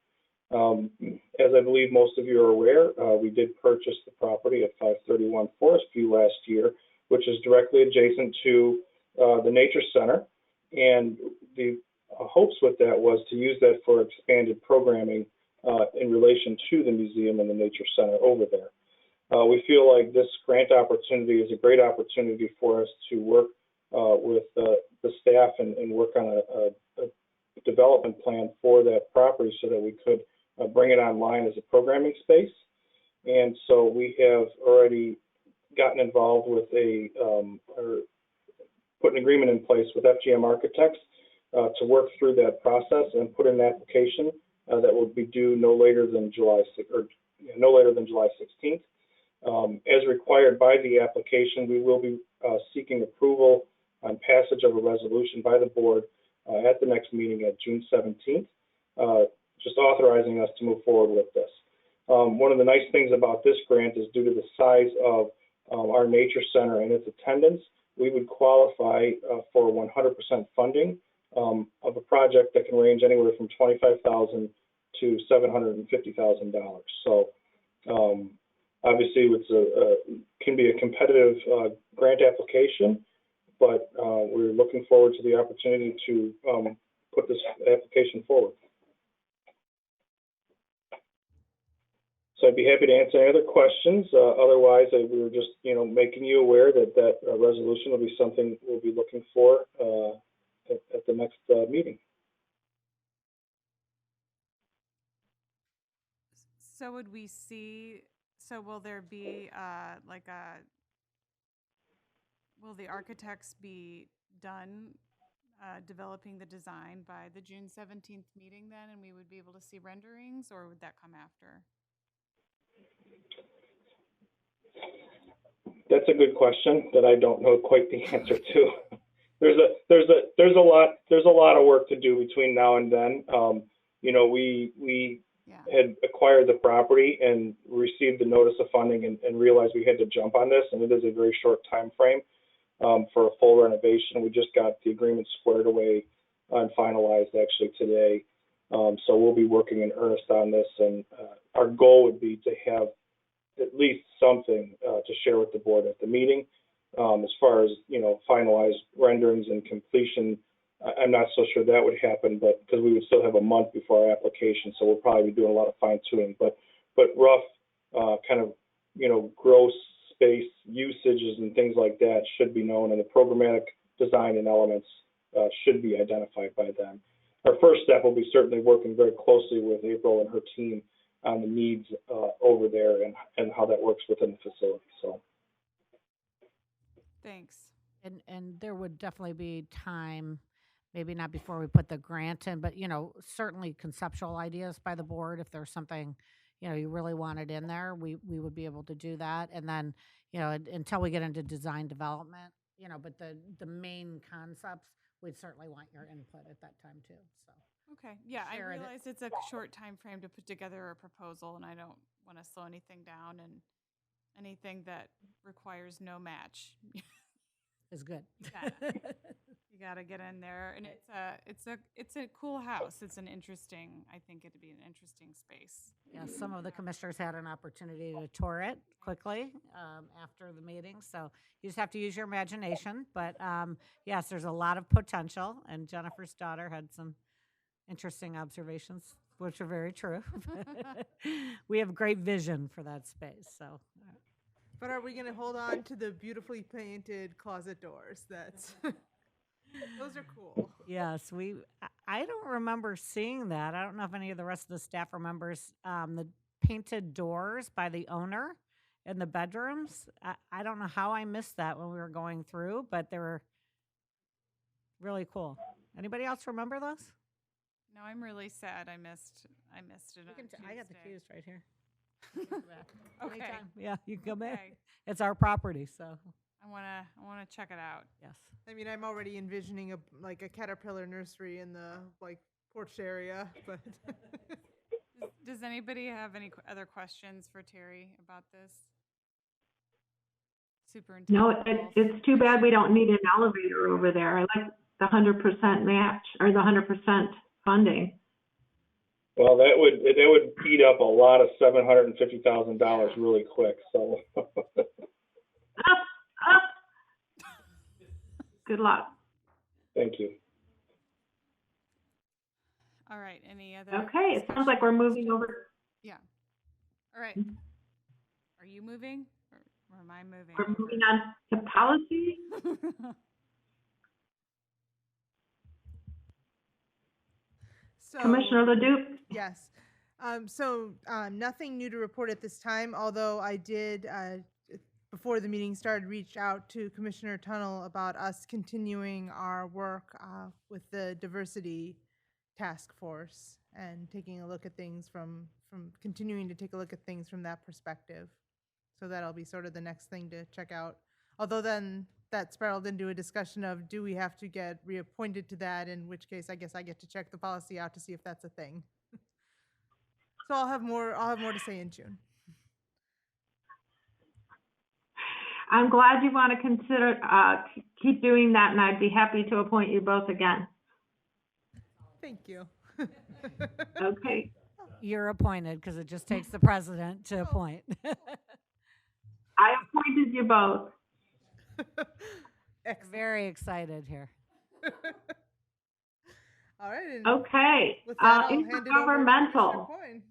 S11: As I believe most of you are aware, we did purchase the property at 531 Forest View last year, which is directly adjacent to the Nature Center. And the hopes with that was to use that for expanded programming in relation to the museum and the Nature Center over there. We feel like this grant opportunity is a great opportunity for us to work with the staff and work on a development plan for that property so that we could bring it online as a programming space. And so we have already gotten involved with or put an agreement in place with FGM Architects to work through that process and put in an application that will be due no later than July 16th. As required by the application, we will be seeking approval on passage of a resolution by the board at the next meeting at June 17th, just authorizing us to move forward with this. One of the nice things about this grant is due to the size of our Nature Center and its attendance, we would qualify for 100% funding of a project that can range anywhere from $25,000 to $750,000. So obviously it's can be a competitive grant application, but we're looking forward to the opportunity to put this application forward. So I'd be happy to answer any other questions. Otherwise, we were just, making you aware that resolution will be something we'll be looking for at the next meeting.
S8: So would we see? So will there be will the architects be done developing the design by the June 17th meeting then, and we would be able to see renderings, or would that come after?
S11: That's a good question that I don't know quite the answer to. There's a lot of work to do between now and then. You know, we had acquired the property and received the notice of funding and realized we had to jump on this, and it is a very short time frame for a full renovation. We just got the agreement squared away and finalized actually today. So we'll be working in earnest on this, and our goal would be to have at least something to share with the board at the meeting. As far as, you know, finalized renderings and completion, I'm not so sure that would happen, but because we would still have a month before our application, so we'll probably be doing a lot of fine tuning. But rough kind of, you know, gross space usages and things like that should be known, and the programmatic design and elements should be identified by them. Our first step will be certainly working very closely with April and her team on the needs over there and how that works within the facility. So,
S8: thanks.
S7: And there would definitely be time, maybe not before we put the grant in, but, you know, certainly conceptual ideas by the board. If there's something, you know, you really wanted in there, we would be able to do that. And then, you know, until we get into design development, you know, but the main concepts, we'd certainly want your input at that time too, so.
S8: Okay, yeah, I
S7: Share it.
S8: realize it's a short time frame to put together a proposal, and I don't want to slow anything down, and anything that requires no match.
S7: Is good.
S8: You gotta get in there, and it's a cool house. It's I think it'd be an interesting space.
S7: Yeah, some of the commissioners had an opportunity to tour it quickly after the meeting, so you just have to use your imagination. But yes, there's a lot of potential, and Jennifer's daughter had some interesting observations, which are very true. We have great vision for that space, so.
S10: But are we going to hold on to the beautifully painted closet doors? That's those are cool.
S7: Yes, I don't remember seeing that. I don't know if any of the rest of the staff remembers the painted doors by the owner in the bedrooms. I don't know how I missed that when we were going through, but they were really cool. Anybody else remember those?
S8: No, I'm really sad. I missed it.
S7: I got the keys right here.
S8: Okay.
S7: Anytime. Yeah, you can come back.
S8: Okay.
S7: It's our property, so.
S8: I wanna check it out.
S7: Yes.
S10: I mean, I'm already envisioning a caterpillar nursery in the porch area, but.
S8: Does anybody have any other questions for Terry about this? Superintendent.
S1: No, it's too bad we don't need an elevator over there. I like the 100% match or the 100% funding.
S11: well, that would eat up a lot of $750,000 really quick. So.
S1: Good luck.
S11: Thank you.
S8: All right. Any other?
S1: Okay, it sounds like we're moving over.
S8: Yeah. All right. Are you moving, or am I moving?
S1: We're moving on to policy.
S10: So,
S1: Commissioner Leduc.
S10: Yes. Nothing new to report at this time, although I did, before the meeting started, reach out to Commissioner Tunnell about us continuing our work with the diversity task force and taking a look at things from continuing to take a look at things from that perspective. So that'll be sort of the next thing to check out. Although then that spiraled into a discussion of, do we have to get reappointed to that? In which case, I guess I get to check the policy out to see if that's a thing. So I'll have more to say in June.
S1: I'm glad you want to consider, keep doing that, and I'd be happy to appoint you both again.
S10: Thank you.
S1: Okay.
S7: You're appointed because it just takes the president to appoint.
S1: I appointed you both.
S7: Very excited here.
S10: All right. And
S1: Okay.
S10: with that, I'll hand it over to
S1: Intergovernmental.
S10: Commissioner Coyne.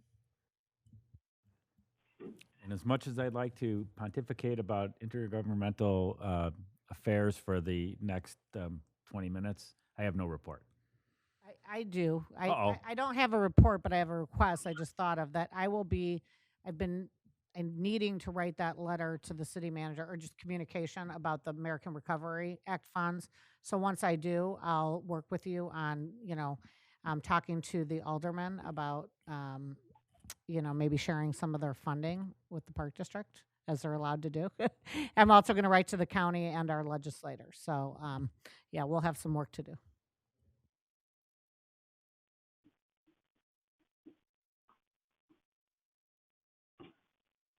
S12: And as much as I'd like to pontificate about intergovernmental affairs for the next 20 minutes, I have no report.
S7: I do.
S12: Uh-oh.
S7: I don't have a report, but I have a request I just thought of that I
S4: and needing to write that letter to the city manager or just communication about the American Recovery Act funds. So once I do, I'll work with you on, talking to the aldermen about, maybe sharing some of their funding with the park district as they're allowed to do. I'm also going to write to the county and our legislators. So, we'll have some work to do.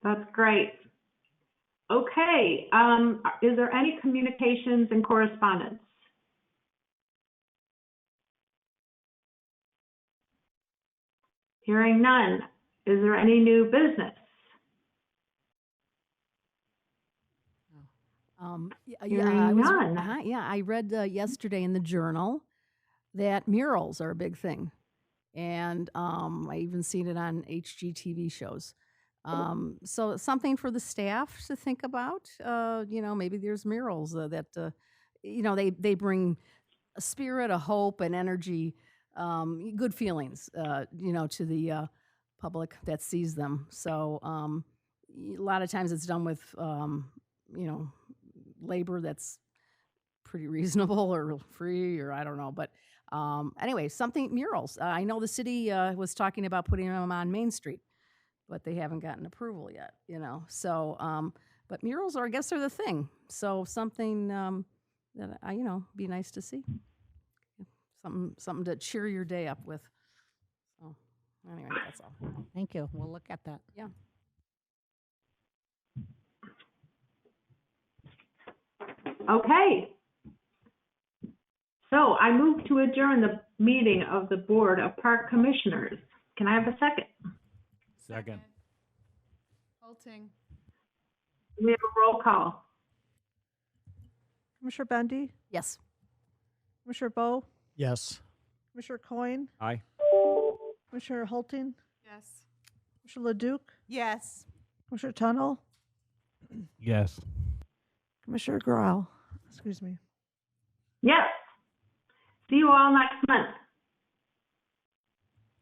S1: That's great. Okay, is there any communications and correspondence? Hearing none. Is there any new business?
S15: I read yesterday in the Journal that murals are a big thing, and I even seen it on HGTV shows. So something for the staff to think about. Maybe there's murals that they bring a spirit, a hope, and energy, good feelings, to the public that sees them. So a lot of times it's done with labor that's pretty reasonable or free, or I don't know. But anyway, murals. I know the city was talking about putting them on Main Street, but they haven't gotten approval yet, So, but murals I guess are the thing. So something that be nice to see. Something to cheer your day up with. So anyway, that's all.
S4: Thank you. We'll look at that.
S15: Yeah.
S1: Okay. So I move to adjourn the meeting of the Board of Park Commissioners. Can I have a second?
S12: Second.
S8: Holting.
S1: We have a roll call.
S2: Commissioner Bendy,
S15: Yes.
S2: Commissioner Bowe,
S3: Yes.
S2: Commissioner Coyne,
S12: Aye.
S2: Commissioner Holting,
S8: Yes.
S2: Commissioner Leduc,
S10: Yes.
S2: Commissioner Tunnel,
S14: Yes.
S2: Commissioner Grau. Excuse me.
S1: Yes. See you all next month.